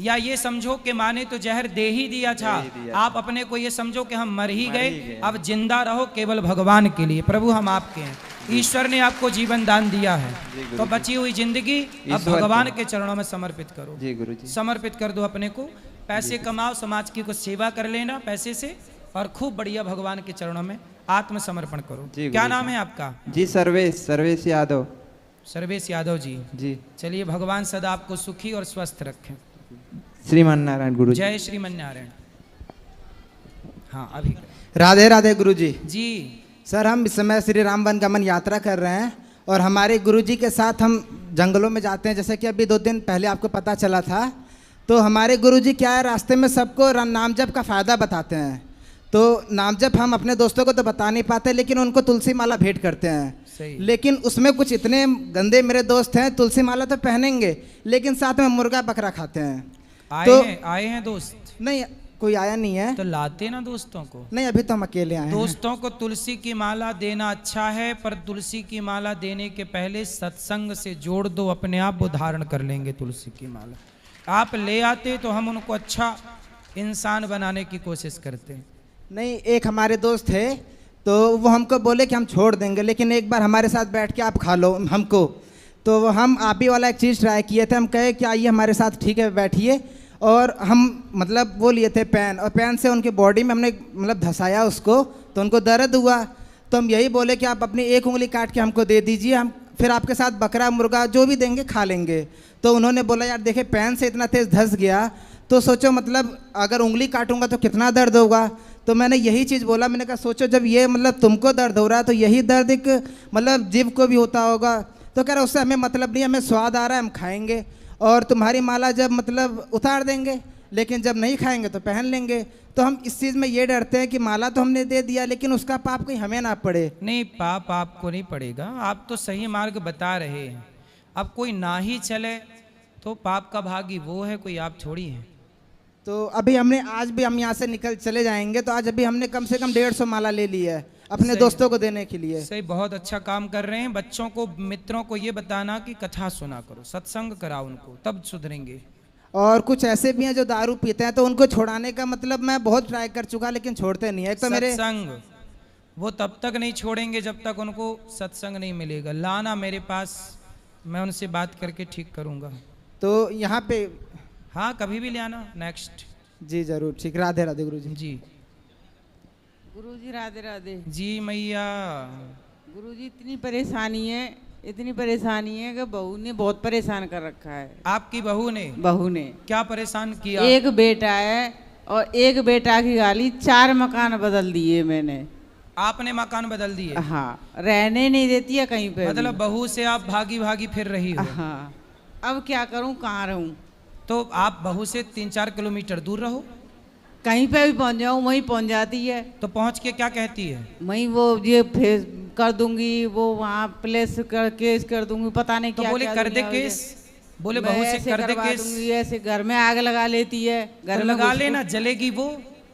या ये समझो कि माँ ने तो जहर दे ही दिया था, आप अपने को ये समझो कि हम मर ही गए, अब जिंदा रहो केवल भगवान के लिए। प्रभु हम आपके हैं, ईश्वर ने आपको जीवन दान दिया है, तो बची हुई जिंदगी अब भगवान के चरणों में समर्पित करो। जी गुरुजी। समर्पित कर दो अपने को, पैसे कमाओ, समाज की कुछ सेवा कर लेना पैसे से, और खूब बढ़िया भगवान के चरणों में आत्मसमर्पण करो। क्या नाम है आपका? जी सर्वेश यादव। सर्वेश यादव जी। जी। चलिए भगवान सदा आपको सुखी और स्वस्थ रखें। श्रीमान नारायण गुरु। जय श्रीमन नारायण। हाँ अभी राधे राधे गुरुजी। जी सर, हम इस समय श्री राम वन गमन यात्रा कर रहे हैं और हमारे गुरुजी के साथ हम जंगलों में जाते हैं, जैसे कि अभी 2 दिन पहले आपको पता चला था। तो हमारे गुरुजी क्या है, रास्ते में सबको नाम जप का फ़ायदा बताते हैं। तो नाम जप हम अपने दोस्तों को तो बता नहीं पाते, लेकिन उनको तुलसी माला भेंट करते हैं। सही। लेकिन उसमें कुछ इतने गंदे मेरे दोस्त हैं, तुलसी माला तो पहनेंगे लेकिन साथ में मुर्गा बकरा खाते हैं। आए हैं दोस्त? नहीं, कोई आया नहीं है। तो लाते ना दोस्तों को। नहीं, अभी तो हम अकेले आए हैं। दोस्तों को तुलसी की माला देना अच्छा है, पर तुलसी की माला देने के पहले सत्संग से जोड़ दो, अपने आप वो धारण कर लेंगे तुलसी की माला। आप ले आते तो हम उनको अच्छा इंसान बनाने की कोशिश करते। नहीं, एक हमारे दोस्त थे तो वो हमको बोले कि हम छोड़ देंगे, लेकिन एक बार हमारे साथ बैठ के आप खा लो हमको। तो हम आप ही वाला एक चीज़ ट्राई किए थे। हम कहे कि आइए हमारे साथ, ठीक है बैठिए। और हम मतलब वो लिए थे पेन, और पेन से उनकी बॉडी में हमने मतलब धसाया उसको, तो उनको दर्द हुआ। तो हम यही बोले कि आप अपनी एक उंगली काट के हमको दे दीजिए, हम फिर आपके साथ बकरा मुर्गा जो भी देंगे खा लेंगे। तो उन्होंने बोला यार देखिए पेन से इतना तेज़ धस गया तो सोचो मतलब अगर उंगली काटूंगा तो कितना दर्द होगा। तो मैंने यही चीज़ बोला, मैंने कहा सोचो जब ये मतलब तुमको दर्द हो रहा है तो यही दर्द एक मतलब जीव को भी होता होगा। तो कह रहा उससे हमें मतलब नहीं, हमें स्वाद आ रहा है हम खाएंगे, और तुम्हारी माला जब मतलब उतार देंगे, लेकिन जब नहीं खाएंगे तो पहन लेंगे। तो हम इस चीज़ में ये डरते हैं कि माला तो हमने दे दिया लेकिन उसका पाप कहीं हमें ना पड़े। नहीं, पाप आपको नहीं पड़ेगा, आप तो सही मार्ग बता रहे हैं। अब कोई ना ही चले तो पाप का भागी वो है, कोई आप थोड़ी हैं। तो अभी हमने आज भी हम यहाँ से निकल चले जाएंगे, तो आज अभी हमने कम से कम 150 माला ले ली है अपने दोस्तों को देने के लिए। सही, बहुत अच्छा काम कर रहे हैं। बच्चों को, मित्रों को ये बताना कि कथा सुना करो, सत्संग कराओ उनको, तब सुधरेंगे। और कुछ ऐसे भी हैं जो दारू पीते हैं, तो उनको छुड़ाने का मतलब मैं बहुत ट्राई कर चुका लेकिन छोड़ते नहीं है। एक तो मेरे सत्संग वो तब तक नहीं छोड़ेंगे जब तक उनको सत्संग नहीं मिलेगा। लाना मेरे पास, मैं उनसे बात करके ठीक करूँगा। तो यहाँ पे हाँ कभी भी ले आना। नेक्स्ट। जी जरूर, ठीक। राधे राधे गुरुजी। जी गुरुजी राधे राधे। जी मैया। गुरुजी इतनी परेशानी है कि बहू ने बहुत परेशान कर रखा है। आपकी बहू ने? बहू ने क्या परेशान किया? एक बेटा है और एक बेटा की गाली, 4 मकान बदल दिए मैंने। आपने मकान बदल दिए? हाँ, रहने नहीं देती है कहीं पे। मतलब बहू से आप भागी भागी फिर रही हो? हाँ, अब क्या करूं, कहाँ रहूं? तो आप बहू से 3-4 किलोमीटर दूर रहो। कहीं पे भी पहुंच जाऊं वहीं पहुंच जाती है। तो पहुंच के क्या कहती है? वहीं वो ये फेस कर दूंगी, वो वहाँ प्लेस कर केस कर दूंगी, पता नहीं तो क्या बोले क्या कर दे केस, बोले बहू से कर दे केस। ऐसे घर में आग लगा लेती है। घर तो में लगा लेना, जलेगी वो।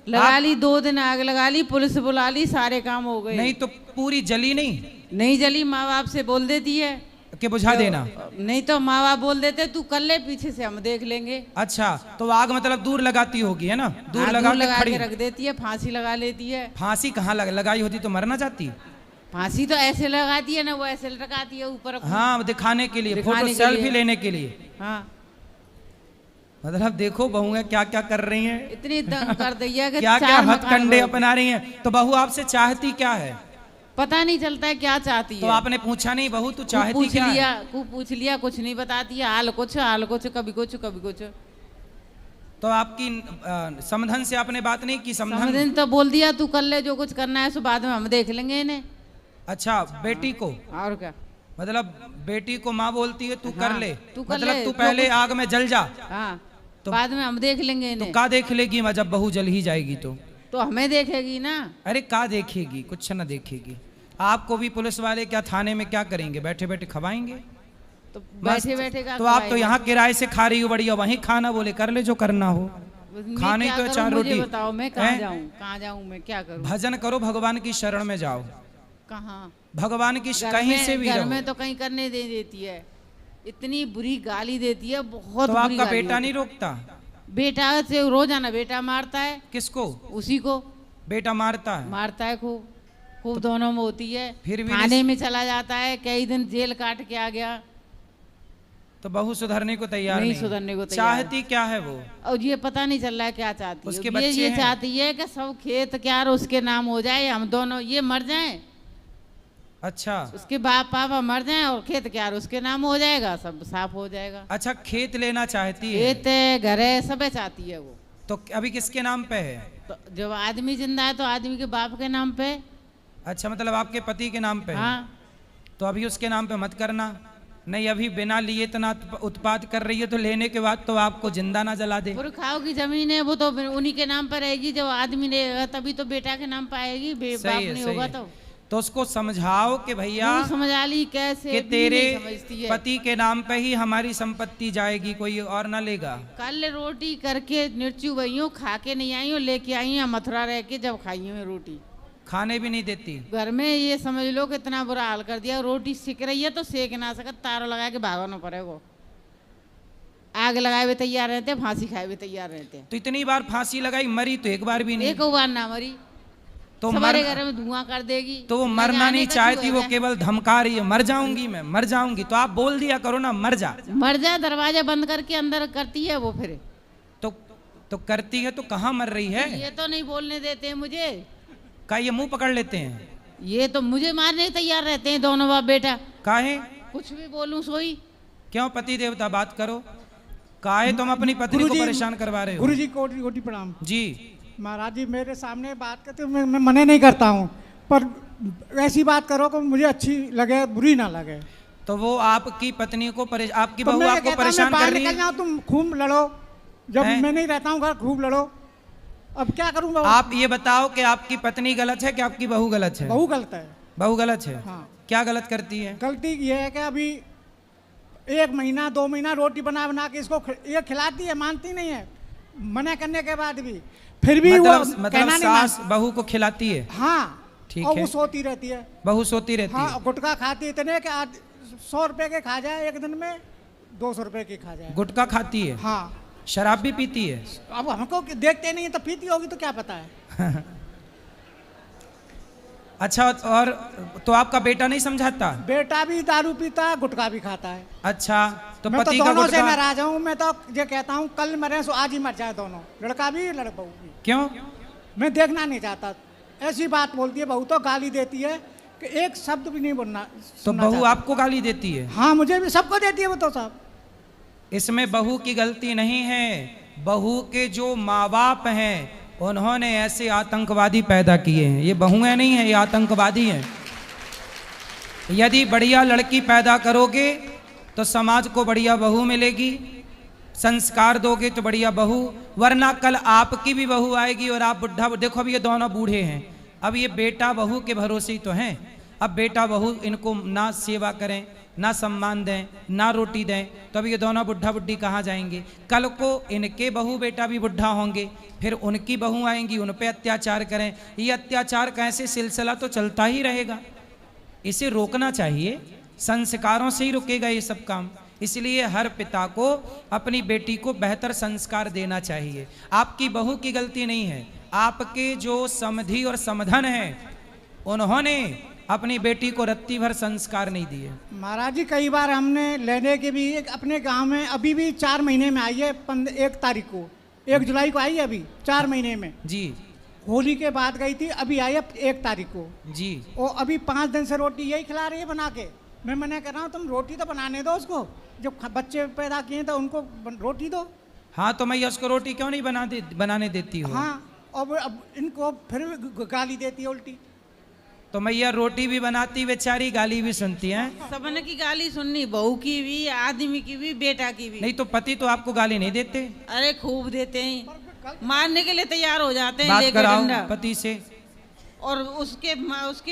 लगा ली, 2 दिन आग लगा ली, पुलिस बुला ली, सारे काम हो गए। नहीं तो पूरी जली नहीं? नहीं जली, माँ बाप से बोल देती है कि बुझा देना। नहीं तो माँ बाप बोल देते तू कर ले, पीछे से हम देख लेंगे। अच्छा, तो आग मतलब दूर लगाती होगी, है ना? दूर लगा के रख देती है, फांसी लगा लेती है। फांसी कहाँ लगाई होती तो मर ना जाती? फांसी तो ऐसे लगाती है ना, वो ऐसे लगाती है ऊपर। हाँ, दिखाने के लिए, फोटो सेल्फी लेने के लिए। हाँ, मतलब देखो बहुएं क्या क्या कर रही हैं। इतनी तंग कर दी है कि क्या क्या हथकंडे अपना रही हैं। तो बहू आपसे चाहती क्या है? पता नहीं चलता है क्या चाहती है। तो आपने पूछा नहीं बहू तू चाहती क्या है? पूछ लिया, कुछ नहीं बताती है। हाल कुछ कभी कुछ कभी कुछ। तो आपकी समधन से आपने बात नहीं की? समधन तो बोल दिया तू कर ले, जो कुछ करना है सो बाद में हम देख लेंगे इन्हें। अच्छा, बेटी को? और क्या? मतलब बेटी को माँ बोलती है तू कर हाँ, ले, तू कर मतलब ले, तू तो पहले कुछ- आग में जल जा। हाँ, तो- बाद में हम देख लेंगे तो इन्हें। का देख लेगी माँ जब बहू जल ही जाएगी तो हमें देखेगी ना। अरे का देखेगी, कुछ ना देखेगी। आपको भी पुलिस वाले क्या थाने में क्या करेंगे, बैठे बैठे खवाएंगे। तो मस्त। बैठे बैठे का तो आप तो खवाएगा? यहाँ किराए से खा रही हो, बढ़िया वहीं खाना, बोले कर ले जो करना हो। मैं खाने क्या को करूं, 4 मुझे रोटी बताओ मैं कहाँ हैं? जाऊँ, कहाँ जाऊँ, मैं क्या करूँ? भजन करो, भगवान की शरण में जाओ, कहाँ? भगवान की घर कहीं में- से भी घर रहो। में तो कहीं करने दे देती है, इतनी बुरी गाली देती है, बहुत तो बुरी आपका गाली बेटा देती नहीं है। रोकता? बेटा से रोजाना बेटा मारता है। किसको? उसी को बेटा मारता है? मारता है खूब, खूब दोनों में होती है। फिर भी थाने में चला जाता है, कई दिन जेल काट के आ गया। तो बहू सुधरने को तैयार नहीं नहीं, सुधरने को तैयार। चाहती क्या है वो? और ये पता नहीं चल रहा है क्या चाहती है। उसके ये बच्चे हैं? चाहती है कि सब खेत क्यार उसके नाम हो जाए, हम दोनों ये मर जाएं, अच्छा उसके बाप पापा मर जाएं और खेत क्यार उसके नाम हो जाएगा, सब साफ हो जाएगा। अच्छा, खेत लेना चाहती है? खेत है, घर है, सब चाहती है वो। तो अभी किसके नाम पे है? तो जब आदमी जिंदा है तो आदमी के बाप के नाम पे। अच्छा, मतलब आपके पति के नाम पे है? हाँ, तो अभी उसके नाम पे मत करना। नहीं, अभी बिना लिए इतना उत्पाद कर रही है तो लेने के बाद तो आपको जिंदा ना जला दे। पुरखाओं की जमीन है वो तो उन्हीं के नाम पर रहेगी। जब आदमी लेगा तभी तो बेटा के नाम पर आएगी, बाप सही है, नहीं सही होगा है। तो उसको समझाओ कि भैया वो समझा ली कैसे कि भी तेरे नहीं समझती है। पति के नाम पे ही हमारी संपत्ति जाएगी, कोई और ना लेगा। कल रोटी करके निर्चू भैया खा के नहीं आई हूँ, लेके आई हूँ मथुरा रह के, जब खाई हूँ रोटी खाने भी नहीं देती। घर में। ये समझ लो कि इतना बुरा हाल कर दिया, रोटी सिक रही है तो सेक ना सकत, तारों लगा के भागना पड़ेगा। आग लगाए हुए तैयार रहते, फांसी खाए हुए तैयार रहते। तो इतनी बार फांसी लगाई, मरी तो एक बार भी नहीं। एक बार ना मरी तो हमारे घर में धुआं कर देगी। तो वो न मरना जाने नहीं का चाहती, क्यों वो है। केवल धमका रही है, मर जाऊंगी मैं, मर जाऊंगी। तो आप बोल दिया करो ना, मर जा। मर जाए, दरवाजा बंद करके अंदर करती है वो फिर। तो करती है तो कहाँ मर रही है? ये तो नहीं बोलने देते हैं मुझे। का ये मुंह पकड़ लेते हैं? ये तो मुझे मारने तैयार रहते हैं दोनों बाप बेटा। काहे? कुछ भी बोलूं सोई। क्यों पति देवता बात करो। काहे तुम अपनी पत्नी को परेशान करवा रहे हो? गुरुजी कोटि कोटि प्रणाम। जी महाराज जी मेरे सामने बात करते हो, मैं मना नहीं करता हूँ, पर ऐसी बात करो कि मुझे अच्छी लगे, बुरी ना लगे। तो वो आपकी पत्नी को आपकी तो बहू मैं ये आपको कहता हूं, परेशान मैं बाहर कर रही निकल है। जाऊं, तुम खूब लड़ो। जब हैं? मैं नहीं रहता हूँ घर, खूब लड़ो। अब क्या करूँ? आप ये बताओ कि आपकी पत्नी गलत है कि आपकी बहू गलत है? बहू गलत है। बहू गलत है? हाँ। क्या गलत करती है? गलती ये है कि अभी 1 महीना 2 महीना रोटी बना बना के इसको ये खिलाती है, मानती नहीं है, मना करने के बाद भी फिर भी वो मतलब कहना नहीं सास मान। बहू को खिलाती है? हाँ, ठीक और है। वो सोती रहती है। बहू सोती रहती हाँ, है? गुटखा खाती इतने कि आज 100 रुपए के खा जाए एक दिन में, 200 रुपए की खा जाए। गुटखा खाती है? हाँ। शराब भी पीती है? अब हमको देखते नहीं है तो पीती होगी तो क्या पता है। अच्छा, और तो आपका बेटा नहीं समझाता? बेटा भी दारू पीता है, गुटखा भी खाता है। अच्छा, तो मैं तो पति का दोनों से गुटखा नाराज हूँ। मैं तो ये कहता हूँ कल मरे सो आज ही मर जाए दोनों, लड़का भी लड़का भी। क्यों? मैं देखना नहीं चाहता। ऐसी बात बोलती है बहू, तो गाली देती है कि एक शब्द भी नहीं बोलना। तो बहू आपको गाली देती है? हाँ, मुझे भी, सबको देती है वो तो सब। इसमें बहू की गलती नहीं है। बहू के जो माँ बाप हैं उन्होंने ऐसे आतंकवादी पैदा किए हैं। ये बहुएं नहीं है, ये आतंकवादी हैं। यदि बढ़िया लड़की पैदा करोगे तो समाज को बढ़िया बहू मिलेगी, संस्कार दोगे तो बढ़िया बहू, वरना कल आपकी भी बहू आएगी और आप बुढ़ा। देखो अब ये दोनों बूढ़े हैं, अब ये बेटा बहू के भरोसे ही तो हैं। अब बेटा बहू इनको ना सेवा करें, ना सम्मान दें, ना रोटी दें, तो अब ये दोनों बुढ़ा बुढ़ी कहाँ जाएंगे? कल को इनके बहू बेटा भी बुढ़ा होंगे, फिर उनकी बहू आएंगी, उन पे अत्याचार करें। ये अत्याचार का ऐसे सिलसिला तो चलता ही रहेगा। इसे रोकना चाहिए, संस्कारों से ही रुकेगा ये सब काम। इसलिए हर पिता को अपनी बेटी को बेहतर संस्कार देना चाहिए। आपकी बहू की गलती नहीं है, आपके जो समधी और समधन हैं उन्होंने अपनी बेटी को रत्ती भर संस्कार नहीं दिए। महाराज जी कई बार हमने लेने के भी अपने गांव में, अभी भी 4 महीने में आई है, 1 तारीख को, 1 जुलाई को आई है, अभी 4 महीने में जी। होली के बाद गई थी, अभी आई है 1 तारीख को जी। और अभी 5 दिन से रोटी यही खिला रही है बना के। मैं मना कर रहा हूँ, तुम रोटी तो बनाने दो उसको, जब बच्चे पैदा किए तो उनको रोटी दो। हाँ, तो मैं उसको रोटी क्यों नहीं बनाने देती हूँ? हाँ, और अब इनको फिर गाली देती है उल्टी। तो मैया रोटी भी बनाती बेचारी, गाली भी सुनती हैं। सबने की गाली सुननी, बहू की भी, आदमी की भी, बेटा की भी। नहीं तो पति तो आपको गाली नहीं देते? अरे खूब देते हैं, मारने के लिए तैयार हो जाते हैं बात लेके कराओ डंडा। पति से। और उसके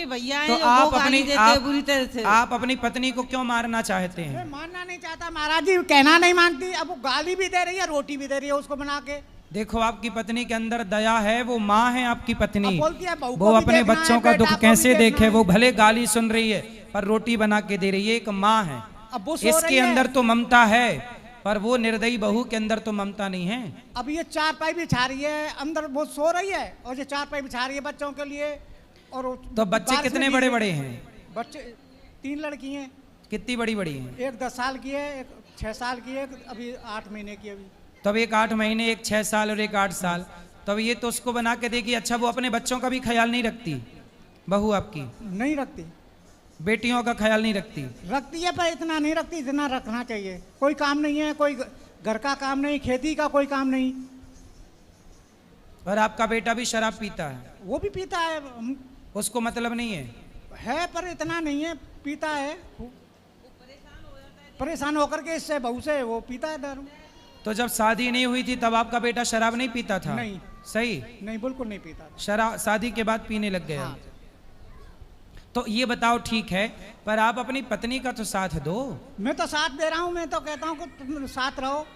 भैया हैं तो जो वो गाली देते हैं बुरी तरह से। आप अपनी पत्नी को क्यों मारना चाहते हैं? मैं मानना नहीं चाहता महाराज जी, कहना नहीं मानती, अब वो गाली भी दे रही है, रोटी भी दे रही है उसको बना के। देखो आपकी पत्नी के अंदर दया है, वो माँ है आपकी पत्नी, अब बोलती है बहू को वो भी अपने देखना बच्चों है, का बेटा दुख को भी कैसे देखना देखे। है। वो भले गाली सुन रही है पर रोटी बना के दे रही है, एक माँ है। अब वो सो इसके रही है। अंदर तो ममता है, पर वो निर्दयी बहू के अंदर तो ममता नहीं है। अब ये चारपाई बिछा रही है, अंदर वो सो रही है और ये चारपाई बिछा रही है बच्चों के लिए। और तो बच्चे बारिश कितने में बड़े भीगे- बड़े हैं? बच्चे 3 लड़की हैं, कितनी बड़ी बड़ी हैं? एक 10 साल की है, एक 6 साल की है, अभी 8 महीने की अभी। तब एक 8 महीने, एक 6 साल और एक 8 साल। तब ये तो उसको बना के देगी। अच्छा वो अपने बच्चों का भी ख्याल नहीं रखती बहू आपकी? नहीं रखती। बेटियों का ख्याल नहीं रखती? रखती है पर इतना नहीं रखती जितना रखना चाहिए। कोई काम नहीं है, कोई घर का काम नहीं, खेती का कोई काम नहीं। और आपका बेटा भी शराब पीता है? वो भी पीता है, उसको मतलब नहीं है पर इतना नहीं है, पीता है। परेशान होकर के इससे बहू से वो पीता है दारू। तो जब शादी नहीं हुई थी तब आपका बेटा शराब नहीं पीता था? नहीं। सही? नहीं, बिल्कुल नहीं पीता। शराब शादी के बाद पीने लग गया। हाँ। तो ये बताओ ठीक है, पर आप अपनी पत्नी का तो साथ दो। मैं तो साथ दे रहा हूँ, मैं तो कहता हूँ कि तुम साथ रहो।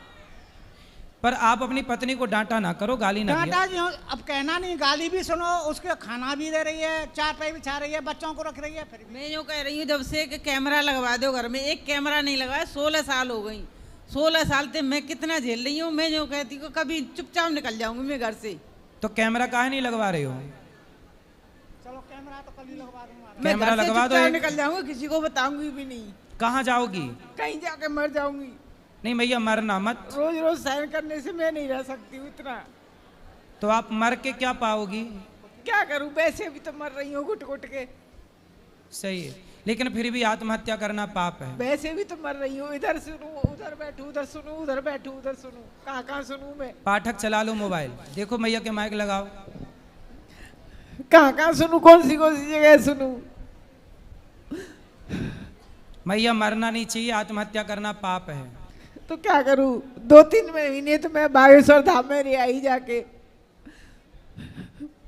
पर आप अपनी पत्नी को डांटा ना करो, गाली ना दिया। डांटा जी, अब कहना नहीं, गाली भी सुनो, उसके खाना भी दे रही है, चारपाई बिछा रही है, बच्चों को रख रही है। फिर मैं यूँ कह रही हूँ जब से कि कैमरा लगवा दो घर में, एक कैमरा नहीं लगाया, 16 साल हो गई। 16 साल से मैं कितना झेल रही हूँ। मैं यूँ कहती हूँ कभी चुपचाप निकल जाऊंगी मैं घर से। तो कैमरा काहे नहीं लगवा रहे हो? चलो कैमरा तो कल ही लगवा दूंगा। मैं कैमरा घर से लगवा दो चुपचाप एक। निकल जाऊंगी, किसी को बताऊंगी भी नहीं। कहाँ जाओगी? कहीं जाके मर जाऊंगी। नहीं भैया मरना मत। रोज रोज सहन करने से मैं नहीं रह सकती हूँ इतना। तो आप मर के क्या पाओगी? क्या करूँ, वैसे भी तो मर रही हूँ घुट घुट के। सही है, लेकिन फिर भी आत्महत्या करना पाप है। वैसे भी तो मर रही हूँ, इधर सुनूं उधर बैठूं, उधर सुनूं उधर बैठूं, उधर सुनूं, कहाँ कहाँ सुनूं मैं। पाठक चला लो मोबाइल, देखो मैया के माइक लगाओ। कहाँ कहाँ सुनूं, कौन सी जगह सुनूं। मैया मरना नहीं चाहिए, आत्महत्या करना पाप है। तो क्या करूं, 2-3 महीने तो मैं बागेश्वर धाम में रह आई जाके।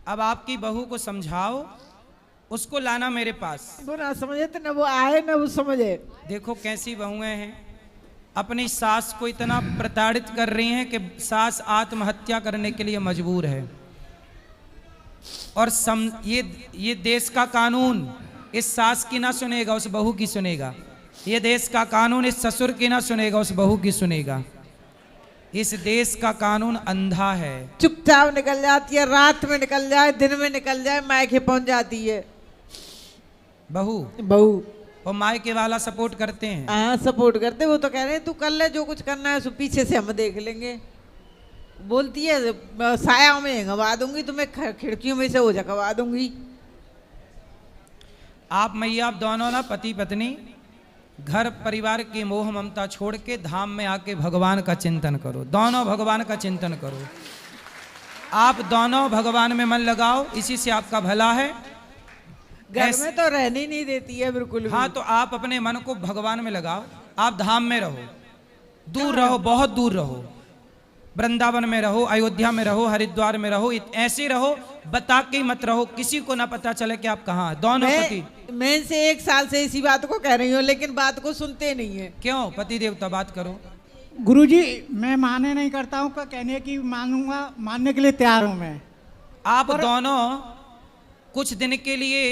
अब आपकी बहू को समझाओ, उसको लाना मेरे पास। वो ना समझे तो ना वो आए ना वो समझे। देखो कैसी बहुएं हैं, अपनी सास को इतना प्रताड़ित कर रही हैं कि सास आत्महत्या करने के लिए मजबूर है। और ये देश का कानून इस सास की ना सुनेगा, उस बहू की सुनेगा। ये देश का कानून इस ससुर की ना सुनेगा, उस बहू की सुनेगा। इस देश का कानून अंधा है। चुपचाप निकल जाती है, रात में निकल जाए, दिन में निकल जाए, मायके पहुंच जाती है बहू। और मायके वाला सपोर्ट करते हैं? हाँ सपोर्ट करते। वो तो कह रहे हैं तू कर ले जो कुछ करना है, पीछे से हम देख लेंगे। बोलती है साया में हंगवा दूंगी, तुम्हें खिड़कियों में से हो झकवा दूंगी। आप मैया आप दोनों ना पति पत्नी घर परिवार की मोह ममता छोड़ के धाम में आके भगवान का चिंतन करो। दोनों भगवान का चिंतन करो। आप दोनों भगवान में मन लगाओ, इसी से आपका भला है। घर में तो रहने नहीं देती है बिल्कुल भी। हाँ तो आप अपने मन को भगवान में लगाओ। आप धाम में रहो, दूर रहो, बहुत दूर रहो। वृंदावन में रहो, अयोध्या में रहो, हरिद्वार में रहो, ऐसे रहो, बता के मत रहो, किसी को ना पता चले कि आप कहाँ। दोनों पति। मैं इनसे 1 साल से इसी बात को कह रही हूँ, लेकिन बात को सुनते नहीं है। क्यों? पति देवता बात करो। गुरुजी मैं माने नहीं करता हूँ, कहने की मानूंगा, मानने के लिए तैयार हूँ मैं। आप दोनों कुछ दिन के लिए,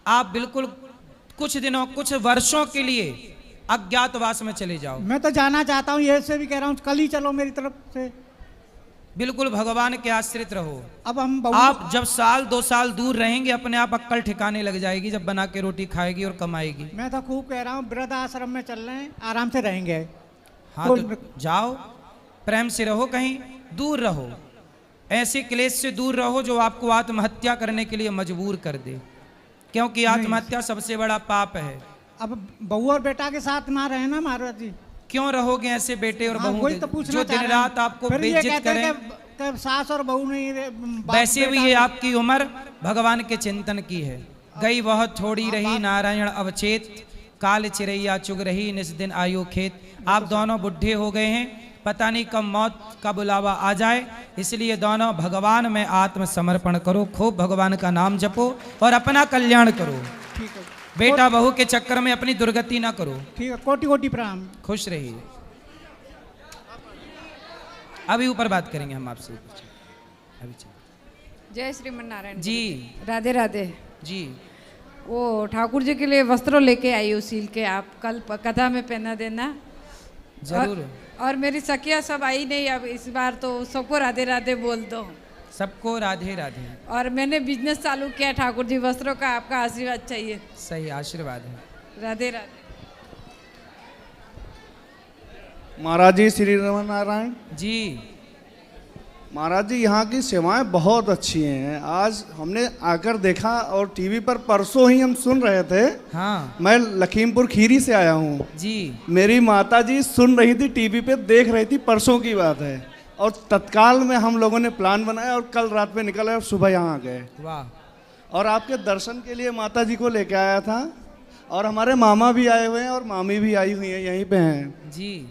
आप बिल्कुल कुछ दिनों, कुछ वर्षों के लिए अज्ञातवास में चले जाओ। मैं तो जाना चाहता हूँ, ये से भी कह रहा हूँ, कल ही चलो मेरी तरफ से। बिल्कुल भगवान के आश्रित रहो। अब हम आप जब 1-2 साल दूर रहेंगे, अपने आप अक्कल ठिकाने लग जाएगी, जब बना के रोटी खाएगी और कमाएगी। मैं तो खूब कह रहा हूँ, वृद्ध आश्रम में चल रहे हैं, आराम से रहेंगे। हाँ तो जाओ, प्रेम से रहो, कहीं दूर रहो। ऐसे क्लेश से दूर रहो जो आपको आत्महत्या करने के लिए मजबूर कर दे, क्योंकि आत्महत्या सबसे बड़ा पाप है। अब बहू और बेटा के साथ ना रहे ना महाराज जी। क्यों रहोगे ऐसे बेटे और बहू वही तो पूछना जो दिन रात आपको बेइज्जत करें? सास और बहू नहीं वैसे भी ये आपकी उम्र भगवान के चिंतन की है। गई बहुत थोड़ी रही नारायण अवचेत, काल चिरैया चुग रही निस दिन आयु खेत। आप दोनों बुढ़े हो गए हैं, पता नहीं कब मौत का बुलावा आ जाए, इसलिए दोनों भगवान में आत्मसमर्पण करो, खूब भगवान का नाम जपो और अपना कल्याण करो। ठीक है, बेटा बहू के चक्कर में अपनी दुर्गति ना करो। ठीक है, कोटि कोटि प्रणाम। खुश रहिए। अभी ऊपर बात करेंगे हम आपसे। अभी जय श्रीमन नारायण जी। राधे राधे जी। वो ठाकुर जी के लिए वस्त्र लेके आई हूँ सील के, आप कल कथा में पहना देना जरूर। और मेरी सखियाँ सब आई नहीं, अब इस बार तो सबको राधे राधे बोल दो। सबको राधे राधे। और मैंने बिजनेस चालू किया ठाकुर जी वस्त्रों का, आपका आशीर्वाद चाहिए। सही आशीर्वाद है। राधे राधे। महाराज जी श्री रमन नारायण जी। महाराज जी यहाँ की सेवाएं बहुत अच्छी हैं। आज हमने आकर देखा और टीवी पर परसों ही हम सुन रहे थे। हाँ। मैं लखीमपुर खीरी से आया हूँ जी। मेरी माता जी सुन रही थी, टीवी पे देख रही थी, परसों की बात है। और तत्काल में हम लोगों ने प्लान बनाया और कल रात में निकले और सुबह यहाँ आ गए। वाह। और आपके दर्शन के लिए माता जी को लेके आया था, और हमारे मामा भी आए हुए हैं और मामी भी आई हुई हैं, यहीं पे हैं जी।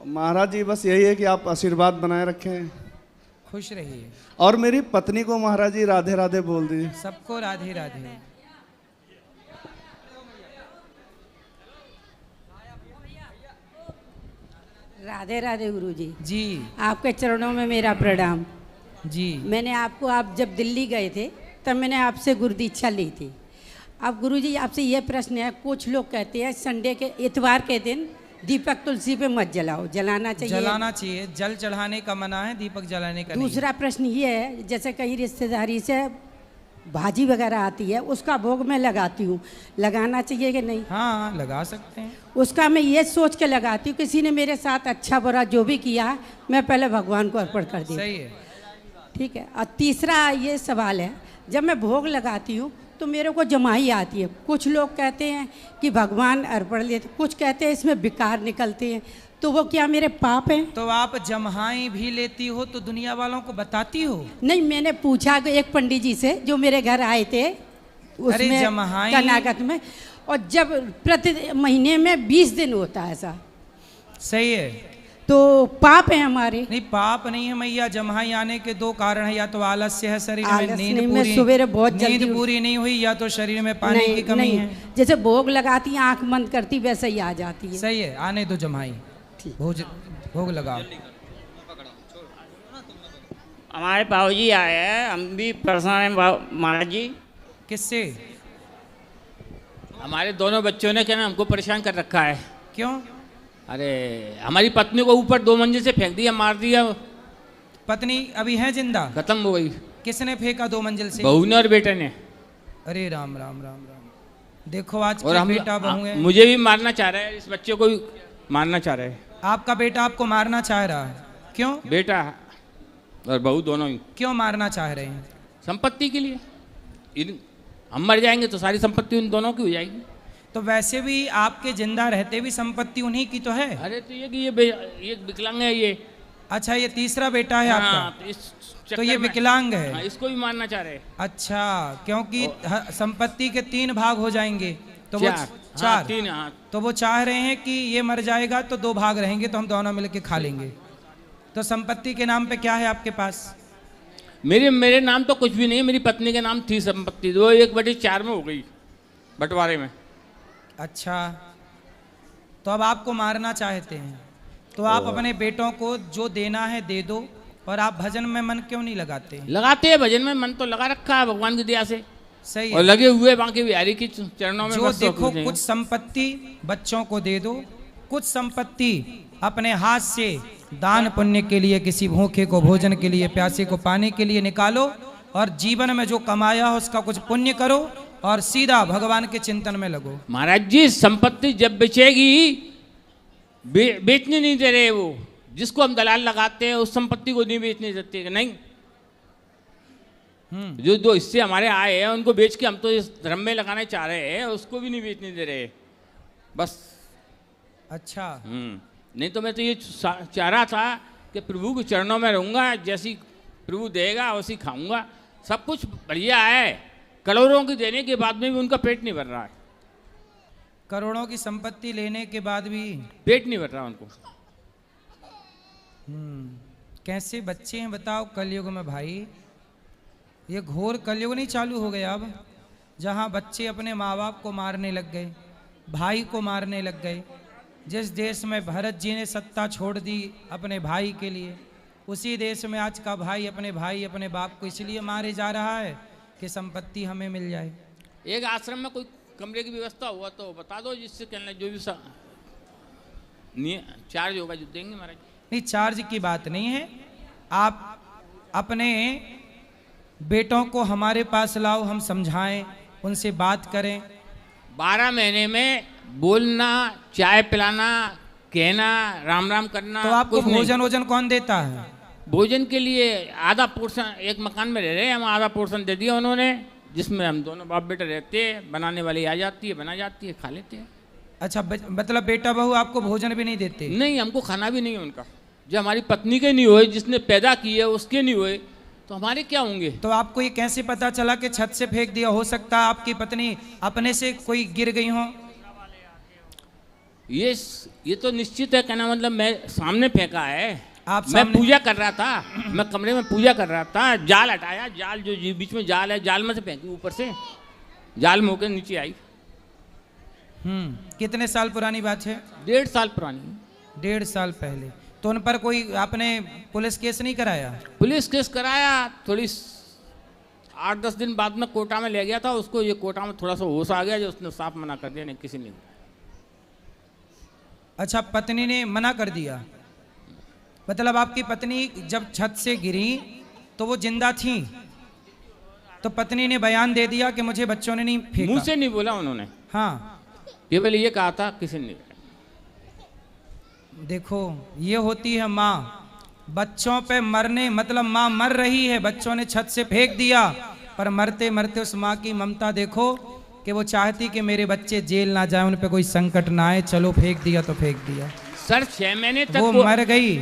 महाराज जी बस यही है कि आप आशीर्वाद बनाए रखें। खुश रहिए। और मेरी पत्नी को महाराज जी राधे राधे बोल दीजिए। सबको राधे राधे। राधे राधे गुरुजी। जी। आपके चरणों में मेरा प्रणाम। जी। मैंने आपको, आप जब दिल्ली गए थे तब मैंने आपसे गुरु दीक्षा ली थी। अब गुरुजी आपसे ये प्रश्न है, कुछ लोग कहते हैं संडे के इतवार के दिन दीपक तुलसी पे मत जलाओ, जलाना चाहिए? जलाना चाहिए, जल चढ़ाने का मना है, दीपक जलाने का नहीं। दूसरा प्रश्न ये है, जैसे कहीं रिश्तेदारी से भाजी वगैरह आती है, उसका भोग मैं लगाती हूँ, लगाना चाहिए कि नहीं? हाँ लगा सकते हैं। उसका मैं ये सोच के लगाती हूँ, किसी ने मेरे साथ अच्छा बुरा जो भी किया मैं पहले भगवान को अर्पण कर दी। सही है। ठीक है। और तीसरा ये सवाल है, जब मैं भोग लगाती हूँ तो मेरे को जमाई आती है। कुछ लोग कहते हैं कि भगवान अर्पण लेते, कुछ कहते हैं इसमें विकार निकलते हैं, तो वो क्या मेरे पाप हैं? तो आप जम्हाई भी लेती हो तो दुनिया वालों को बताती हो? नहीं, मैंने पूछा एक पंडित जी से जो मेरे घर आए थे उसमें जम्हाई कर्नाटक में, और जब प्रति महीने में 20 दिन होता है ऐसा। सही है। तो पाप है हमारे? नहीं पाप नहीं है मैया, जम्हाई आने के दो कारण है, या तो आलस्य है शरीर में, आलस्य नींद नहीं, पूरी, मैं सवेरे बहुत जल्दी नींद पूरी नहीं हुई, या तो शरीर में पानी की कमी नहीं, है। जैसे भोग लगाती आंख बंद करती वैसे ही आ जाती है। सही है, आने दो जम्हाई, भोग लगाओ। हमारे बाबूजी आए हैं, हम भी परेशान हैं महाराज जी। किससे? हमारे दोनों बच्चों ने क्या ना हमको परेशान कर रखा है। क्यों? अरे हमारी पत्नी को ऊपर 2 मंजिल से फेंक दिया, मार दिया। पत्नी अभी है जिंदा? खत्म हो गई। किसने फेंका 2 मंजिल से? बहू ने और बेटे ने। अरे राम राम राम राम। देखो आज और के हम बेटा बहू है। मुझे भी मारना चाह रहा है, इस बच्चे को भी मारना चाह रहा है। आपका बेटा आपको मारना चाह रहा है? क्यों? बेटा और बहू दोनों ही। क्यों मारना चाह रहे हैं? संपत्ति के लिए। हम मर जाएंगे तो सारी संपत्ति उन दोनों की हो जाएगी। तो वैसे भी आपके जिंदा रहते भी संपत्ति उन्हीं की तो है। अरे तो ये विकलांग है ये। अच्छा, ये तीसरा बेटा है आपका? तो ये विकलांग है। हाँ, इसको भी मारना चाह रहे हैं। अच्छा, क्योंकि संपत्ति के 3 भाग हो जाएंगे तो वो 4। 3। हाँ। तो वो चाह रहे हैं कि ये मर जाएगा तो 2 भाग रहेंगे, तो हम दोनों मिलके खा लेंगे। तो संपत्ति के नाम पे क्या है आपके पास? मेरे नाम तो कुछ भी नहीं, मेरी पत्नी के नाम थी संपत्ति, वो 1/4 में हो गई बंटवारे में। अच्छा, तो अब आपको मारना चाहते हैं, तो आप अपने बेटों को जो देना है दे दो, और आप भजन में मन क्यों नहीं लगाते? लगाते हैं भजन में मन, तो लगा रखा है भगवान की दया से। सही है। और लगे हुए बांके बिहारी की चरणों में। जो देखो, कुछ संपत्ति बच्चों को दे दो, कुछ संपत्ति अपने हाथ से दान पुण्य के लिए, किसी भूखे को भोजन के लिए, प्यासे को पाने के लिए निकालो, और जीवन में जो कमाया हो उसका कुछ पुण्य करो और सीधा भगवान के चिंतन में लगो। महाराज जी संपत्ति जब बेचेगी, बेचने नहीं दे रहे वो, जिसको हम दलाल लगाते हैं उस संपत्ति को नहीं बेचने देते कि नहीं। जो 2 हिस्से हमारे आए हैं उनको बेच के हम तो इस धर्म में लगाना चाह रहे हैं, उसको भी नहीं बेचने दे रहे बस। अच्छा। नहीं तो मैं तो ये चाह रहा था कि प्रभु के चरणों में रहूँगा, जैसी प्रभु देगा वैसी खाऊंगा, सब कुछ बढ़िया है, करोड़ों की देने के बाद में भी उनका पेट नहीं भर रहा है। करोड़ों की संपत्ति लेने के बाद भी पेट नहीं भर रहा उनको। कैसे बच्चे हैं बताओ कलयुग में भाई। ये घोर कलयुग नहीं चालू हो गया अब, जहाँ बच्चे अपने माँ बाप को मारने लग गए, भाई को मारने लग गए। जिस देश में भरत जी ने सत्ता छोड़ दी अपने भाई के लिए, उसी देश में आज का भाई अपने बाप को इसलिए मारे जा रहा है कि संपत्ति हमें मिल जाए। एक आश्रम में कोई कमरे की व्यवस्था हुआ तो बता दो, जिससे कहना जो भी चार्ज होगा जो देंगे महाराज। नहीं, चार्ज की बात नहीं है। आप अपने बेटों को हमारे पास लाओ, हम समझाएं, उनसे बात करें। 12 महीने में बोलना, चाय पिलाना, कहना, राम राम करना। तो आपको भोजन कौन देता है? भोजन के लिए आधा पोर्शन, एक मकान में रह रहे हैं हम, आधा पोर्शन दे दिया उन्होंने, जिसमें हम दोनों बाप बेटा रहते हैं। बनाने वाली आ जाती है, बना जाती है, खा लेते हैं। अच्छा, मतलब बेटा बहू आपको भोजन भी नहीं देते? नहीं, हमको खाना भी नहीं है उनका। जो हमारी पत्नी के नहीं हुए, जिसने पैदा की है उसके नहीं हुए, तो हमारे क्या होंगे? तो आपको ये कैसे पता चला कि छत से फेंक दिया? हो सकता है आपकी पत्नी अपने से कोई गिर गई हो। ये तो निश्चित है, कहना मतलब मैं सामने फेंका है। मैं सामने? पूजा कर रहा था, मैं कमरे में पूजा कर रहा था, जाल हटाया, जाल जो बीच में जाल है, जाल में से फेंकी, ऊपर से जाल में होकर नीचे आई। कितने साल पुरानी बात है? 1.5 साल पुरानी। 1.5 साल पहले। तो उन पर कोई आपने पुलिस केस नहीं कराया? पुलिस केस कराया, थोड़ी 8-10 दिन बाद में कोटा में ले गया था उसको। ये कोटा में थोड़ा सा होश आ गया, जो उसने साफ मना कर दिया, नहीं किसी ने। अच्छा, पत्नी ने मना कर दिया? मतलब आपकी पत्नी जब छत से गिरी तो वो जिंदा थी, तो पत्नी ने बयान दे दिया कि मुझे बच्चों ने नहीं फेंका? मुंह से नहीं बोला उन्होंने। हाँ, केवल ये कहा था, किसी ने। देखो, ये होती है माँ। बच्चों पे मरने, मतलब माँ मर रही है, बच्चों ने छत से फेंक दिया, पर मरते मरते उस माँ की ममता देखो कि वो चाहती कि मेरे बच्चे जेल ना जाए, उन पे कोई संकट ना आए। चलो फेंक दिया तो फेंक दिया। सर 6 महीने तक वो मर गई,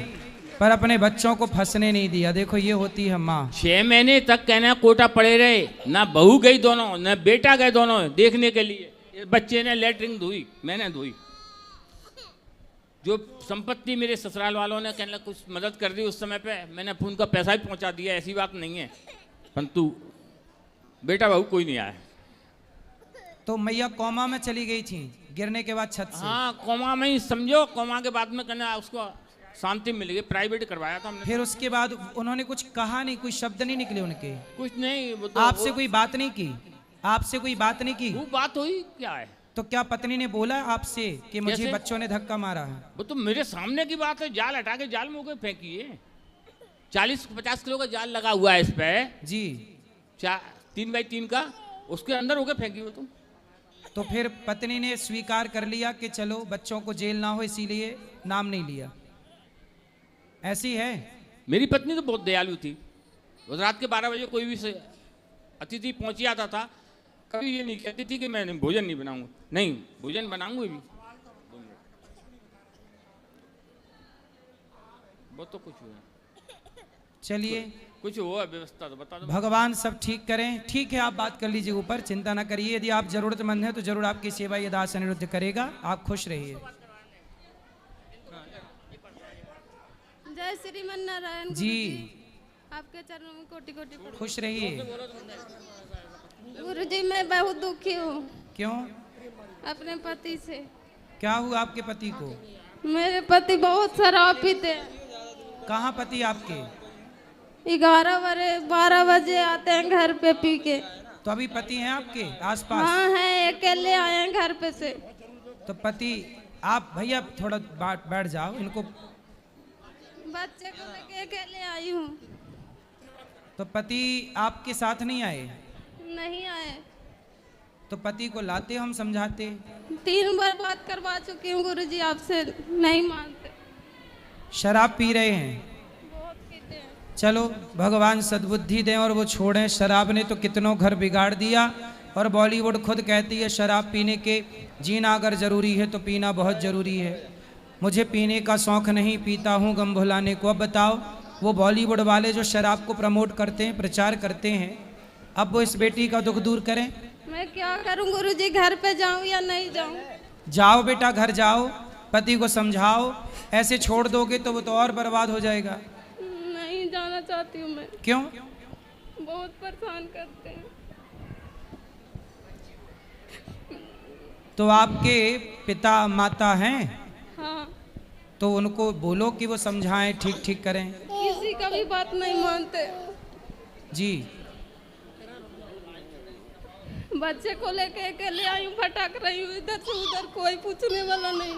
पर अपने बच्चों को फंसने नहीं दिया। देखो, ये होती है माँ। 6 महीने तक कहना कोटा पड़े रहे, ना बहू गई दोनों, ना बेटा गए दोनों देखने के लिए। बच्चे ने लेटरिन धोई, मैंने धोई। जो संपत्ति मेरे ससुराल वालों ने कहने कुछ मदद कर दी उस समय पे, मैंने उनका पैसा भी पहुंचा दिया, ऐसी बात नहीं है। परंतु बेटा बहू कोई नहीं आया। तो मैया कोमा में चली गई थी गिरने के बाद छत से? हाँ, कोमा में ही समझो। कोमा के बाद में कहना उसको शांति मिल गई, प्राइवेट करवाया था हमने। फिर उसके बाद उन्होंने कुछ कहा नहीं, कोई शब्द नहीं निकले उनके? कुछ नहीं। वो तो आपसे कोई बात नहीं की? आपसे कोई बात नहीं की? वो बात हुई क्या है? तो क्या पत्नी ने बोला आपसे कि मुझे कैसे? बच्चों ने धक्का मारा है? वो तो मेरे सामने की बात है। जाल हटा के जाल में होकर फेंकिए। 40-50 किलो का जाल लगा हुआ है इस पे जी, 3x3 का, उसके अंदर होकर फेंकी हो तुम। तो फिर पत्नी ने स्वीकार कर लिया कि चलो बच्चों को जेल ना हो, इसीलिए नाम नहीं लिया। ऐसी है मेरी पत्नी तो बहुत दयालु थी। वो रात के 12 बजे कोई भी अतिथि पहुंच जाता था, कभी ये नहीं कहती थी कि मैं भोजन नहीं बनाऊंगा। नहीं, भोजन बनाऊंगा भी। वो तो कुछ हुआ। चलिए, कुछ हुआ व्यवस्था तो बता दो। भगवान सब ठीक करें। ठीक है, आप बात कर लीजिए ऊपर, चिंता ना करिए। यदि आप जरूरतमंद हैं तो जरूर आपकी सेवा ये दास अनिरुद्ध करेगा। आप खुश रहिए। जय श्रीमन नारायण जी, आपके चरणों में कोटि कोटि खुश रहिए। गुरुजी, मैं बहुत दुखी हूँ। क्यों? अपने पति से। क्या हुआ आपके पति को? मेरे पति बहुत शराब पीते हैं। कहाँ पति आपके? 11-12 बजे आते हैं घर पे पी के। तो अभी पति हैं आपके आसपास? हाँ है, अकेले आए हैं घर पे से। तो पति, आप भैया थोड़ा बैठ जाओ, इनको। बच्चे को लेके अकेले आई हूँ। तो पति आपके साथ नहीं आए? नहीं आए। तो पति को लाते, हम समझाते। 3 बार बात करवा चुकी हूँ गुरुजी आपसे, नहीं मानते। शराब पी रहे हैं? चलो भगवान सद्बुद्धि दें और वो छोड़ें। शराब ने तो कितनों घर बिगाड़ दिया, और बॉलीवुड खुद कहती है शराब पीने के जीना अगर ज़रूरी है तो पीना बहुत ज़रूरी है। मुझे पीने का शौक़ नहीं, पीता हूँ गम भुलाने को। अब बताओ, वो बॉलीवुड वाले जो शराब को प्रमोट करते हैं, प्रचार करते हैं, अब वो इस बेटी का दुख दूर करें। मैं क्या करूं गुरुजी, घर पे जाऊं या नहीं जाऊं? जाओ बेटा, घर जाओ, पति को समझाओ। ऐसे छोड़ दोगे तो वो तो और बर्बाद हो जाएगा। नहीं जाना चाहती हूँ मैं। क्यों? बहुत परेशान करते हैं। तो आपके पिता माता हैं? हाँ। तो उनको बोलो कि वो समझाएं, ठीक ठीक करें। किसी का भी बात नहीं मानते। जी। बच्चे को लेके अकेले आई हूँ, भटक रही हूँ इधर से उधर, कोई पूछने वाला नहीं।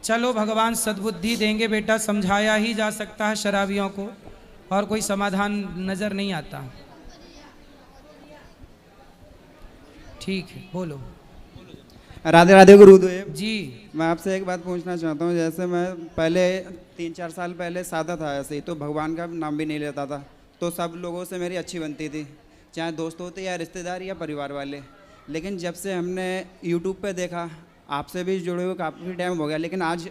चलो भगवान सद्बुद्धि देंगे बेटा, समझाया ही जा सकता है शराबियों को, और कोई समाधान नजर नहीं आता। ठीक है, बोलो। राधे राधे गुरुदेव जी। मैं आपसे एक बात पूछना चाहता हूँ। जैसे मैं पहले 3-4 साल पहले सादा था ऐसे ही, तो भगवान का नाम भी नहीं लेता था, तो सब लोगों से मेरी अच्छी बनती थी, चाहे दोस्त होते या रिश्तेदार या परिवार वाले। लेकिन जब से हमने यूट्यूब पे देखा, आपसे भी जुड़े हुए काफ़ी टाइम हो गया, लेकिन आज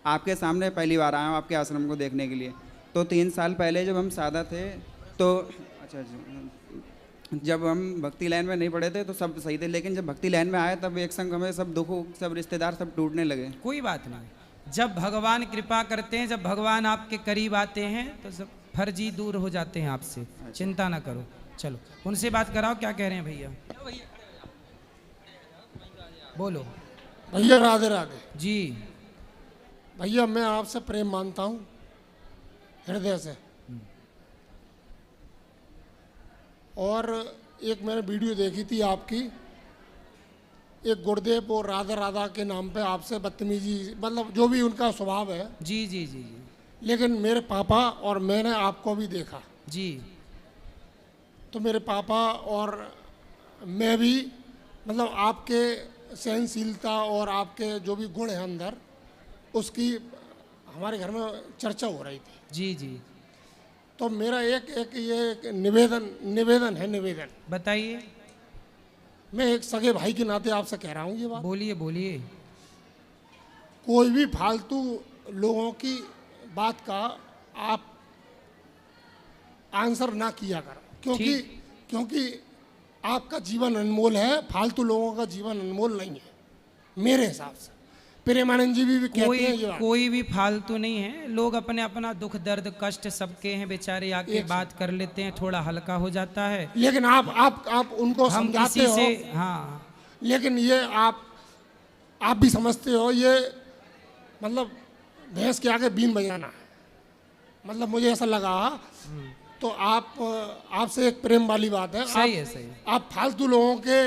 आपके सामने पहली बार आया हूँ आपके आश्रम को देखने के लिए। तो 3 साल पहले जब हम सादा थे तो अच्छा, जब हम भक्ति लाइन में नहीं पढ़े थे तो सब सही थे, लेकिन जब भक्ति लाइन में आए तब एक संग हमें सब दुख, सब रिश्तेदार सब टूटने लगे। कोई बात नहीं, जब भगवान कृपा करते हैं, जब भगवान आपके करीब आते हैं तो सब फर्जी दूर हो जाते हैं आपसे। चिंता ना करो। चलो उनसे बात कराओ, क्या कह रहे हैं भैया? बोलो भैया। राधे राधे जी। भैया मैं आपसे प्रेम मानता हूँ हृदय से, और एक मैंने वीडियो देखी थी आपकी, एक गुरुदेव और राधा राधा के नाम पे आपसे बदतमीजी, मतलब जो भी उनका स्वभाव है। जी जी जी जी। लेकिन मेरे पापा और मैंने आपको भी देखा जी, तो मेरे पापा और मैं भी, मतलब आपके सहनशीलता और आपके जो भी गुण हैं अंदर, उसकी हमारे घर में चर्चा हो रही थी। जी जी। तो मेरा एक निवेदन बताइए। मैं एक सगे भाई के नाते आपसे कह रहा हूँ ये बात। बोलिए बोलिए। कोई भी फालतू लोगों की बात का आप आंसर ना किया करो, क्योंकि आपका जीवन अनमोल है, फालतू लोगों का जीवन अनमोल नहीं है मेरे हिसाब से। प्रेमानंद जी भी कहते हैं ये बात। कोई भी फालतू नहीं है, लोग अपने अपना दुख दर्द कष्ट सबके हैं, बेचारे आके बात कर लेते हैं, थोड़ा हल्का हो जाता है। लेकिन आप उनको समझाते हो। हाँ, लेकिन ये आप भी समझते हो, ये मतलब भैंस के आगे बीन बजाना है, मतलब मुझे ऐसा लगा। तो आपसे एक प्रेम वाली बात है। सही है, सही है। आप फालतू लोगों के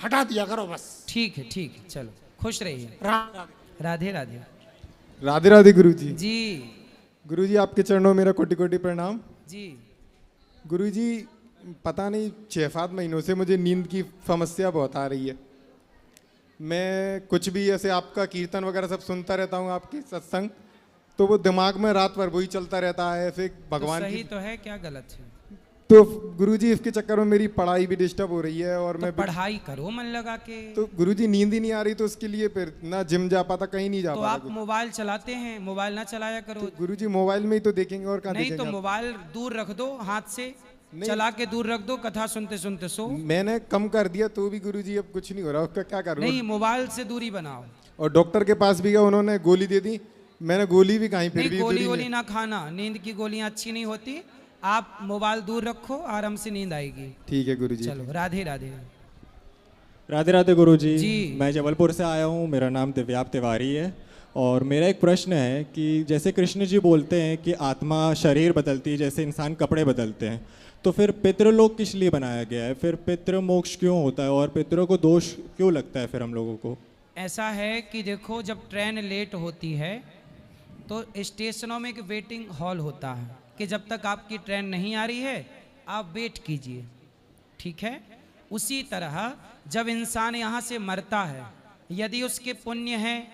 हटा दिया करो बस। ठीक है ठीक है, चलो खुश रहिए। राधे राधे। राधे राधे गुरुजी। जी। गुरुजी आपके चरणों में मेरा कोटि कोटि प्रणाम। जी। गुरुजी पता नहीं 6-7 महीनों से मुझे नींद की समस्या बहुत आ रही है। मैं कुछ भी ऐसे आपका कीर्तन वगैरह सब सुनता रहता हूँ, आपकी सत्संग, तो वो दिमाग में रात भर वही चलता रहता है। ऐसे भगवान तो सही तो है, क्या गलत है? तो गुरुजी इसके चक्कर में मेरी पढ़ाई भी डिस्टर्ब हो रही है, और तो मैं पढ़ाई करो मन लगा के। तो गुरुजी नींद ही नहीं आ रही, तो उसके लिए फिर ना जिम जा पाता, कहीं नहीं जा तो पाता। आप मोबाइल चलाते हैं, मोबाइल ना चलाया करो। तो गुरुजी मोबाइल में ही तो देखेंगे, और कहाँ नहीं देखेंगे? तो मोबाइल दूर रख दो, हाथ से चला के दूर रख दो, कथा सुनते सुनते सो। मैंने कम कर दिया तो भी गुरुजी अब कुछ नहीं हो रहा, उसका क्या करूं? नहीं, मोबाइल से दूरी बनाओ। और डॉक्टर के पास भी गया, उन्होंने गोली दे दी, मैंने गोली भी कहीं फिर भी गोली ना खाना, नींद की गोलियां अच्छी नहीं होती। आप मोबाइल दूर रखो, आराम से नींद आएगी। ठीक है गुरुजी। चलो राधे राधे। राधे राधे गुरुजी। जी। मैं जबलपुर से आया हूँ, मेरा नाम दिव्याप तिवारी है, और मेरा एक प्रश्न है कि जैसे कृष्ण जी बोलते हैं कि आत्मा शरीर बदलती है, जैसे इंसान कपड़े बदलते हैं, तो फिर पितृलोक किस लिए बनाया गया है? फिर पितृ मोक्ष क्यों होता है, और पितरों को दोष क्यों लगता है फिर हम लोगों को? ऐसा है कि देखो, जब ट्रेन लेट होती है तो स्टेशनों में एक वेटिंग हॉल होता है कि जब तक आपकी ट्रेन नहीं आ रही है आप वेट कीजिए, ठीक है? उसी तरह जब इंसान यहाँ से मरता है, यदि उसके पुण्य हैं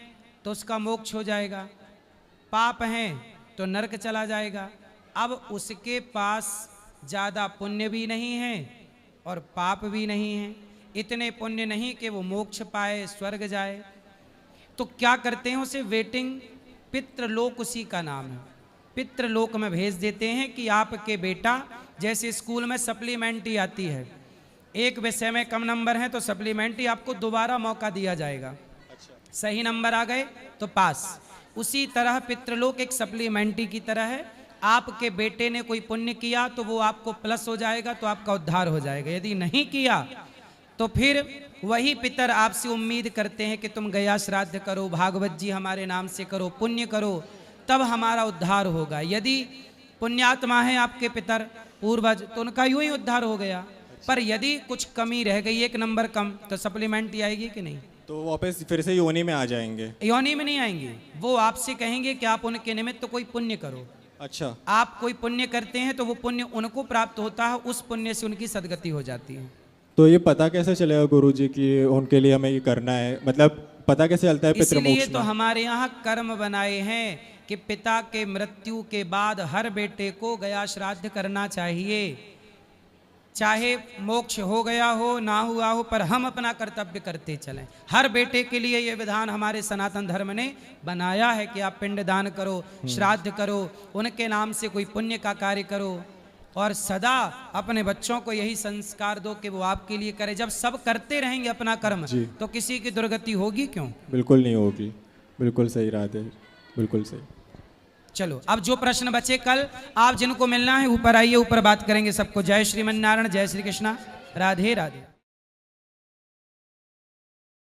तो उसका मोक्ष हो जाएगा, पाप हैं तो नरक चला जाएगा। अब उसके पास ज़्यादा पुण्य भी नहीं है और पाप भी नहीं है, इतने पुण्य नहीं कि वो मोक्ष पाए, स्वर्ग जाए। तो क्या करते हैं, उसे वेटिंग, पितृलोक उसी का नाम है। पितृलोक में भेज देते हैं कि आपके बेटा, जैसे स्कूल में सप्लीमेंट्री आती है, एक विषय में कम नंबर हैं तो सप्लीमेंट्री आपको दोबारा मौका दिया जाएगा, सही नंबर आ गए तो पास। उसी तरह पितृलोक एक सप्लीमेंट्री की तरह है। आपके बेटे ने कोई पुण्य किया तो वो आपको प्लस हो जाएगा, तो आपका उद्धार हो जाएगा। यदि नहीं किया तो फिर वही पितर आपसे उम्मीद करते हैं कि तुम गया श्राद्ध करो, भागवत जी हमारे नाम से करो, पुण्य करो, तब हमारा उद्धार होगा। यदि पुण्यात्मा है आपके पितर पूर्वज तो उनका यूं ही उद्धार हो गया। पर यदि कुछ कमी रह गई, एक नंबर कम, तो सप्लीमेंट्री आएगी कि नहीं? तो वापस फिर से योनि में आ जाएंगे? योनि में नहीं आएंगे, वो आपसे कहेंगे कि आप उनके निमित्त तो कोई पुण्य करो। अच्छा, आप कोई पुण्य करते हैं तो वो पुण्य उनको प्राप्त होता है, उस पुण्य से उनकी सदगति हो जाती है। तो ये पता कैसे चलेगा गुरुजी कि उनके लिए हमें ये करना है? मतलब पता कैसे चलता है पितृमोक्ष इसलिए में? तो हमारे यहाँ कर्म बनाए हैं कि पिता के मृत्यु के बाद हर बेटे को गया श्राद्ध करना चाहिए, चाहे मोक्ष हो गया हो ना हुआ हो, पर हम अपना कर्तव्य करते चलें। हर बेटे के लिए ये विधान हमारे सनातन धर्म ने बनाया है कि आप पिंडदान करो, श्राद्ध करो, उनके नाम से कोई पुण्य का कार्य करो, और सदा अपने बच्चों को यही संस्कार दो कि वो आपके लिए करे। जब सब करते रहेंगे अपना कर्म तो किसी की दुर्गति होगी क्यों? बिल्कुल नहीं होगी। बिल्कुल सही राधे, बिल्कुल सही। चलो अब जो प्रश्न बचे कल आप जिनको मिलना है ऊपर आइए, ऊपर बात करेंगे सबको। जय श्रीमन नारायण, जय श्री कृष्णा, राधे राधे।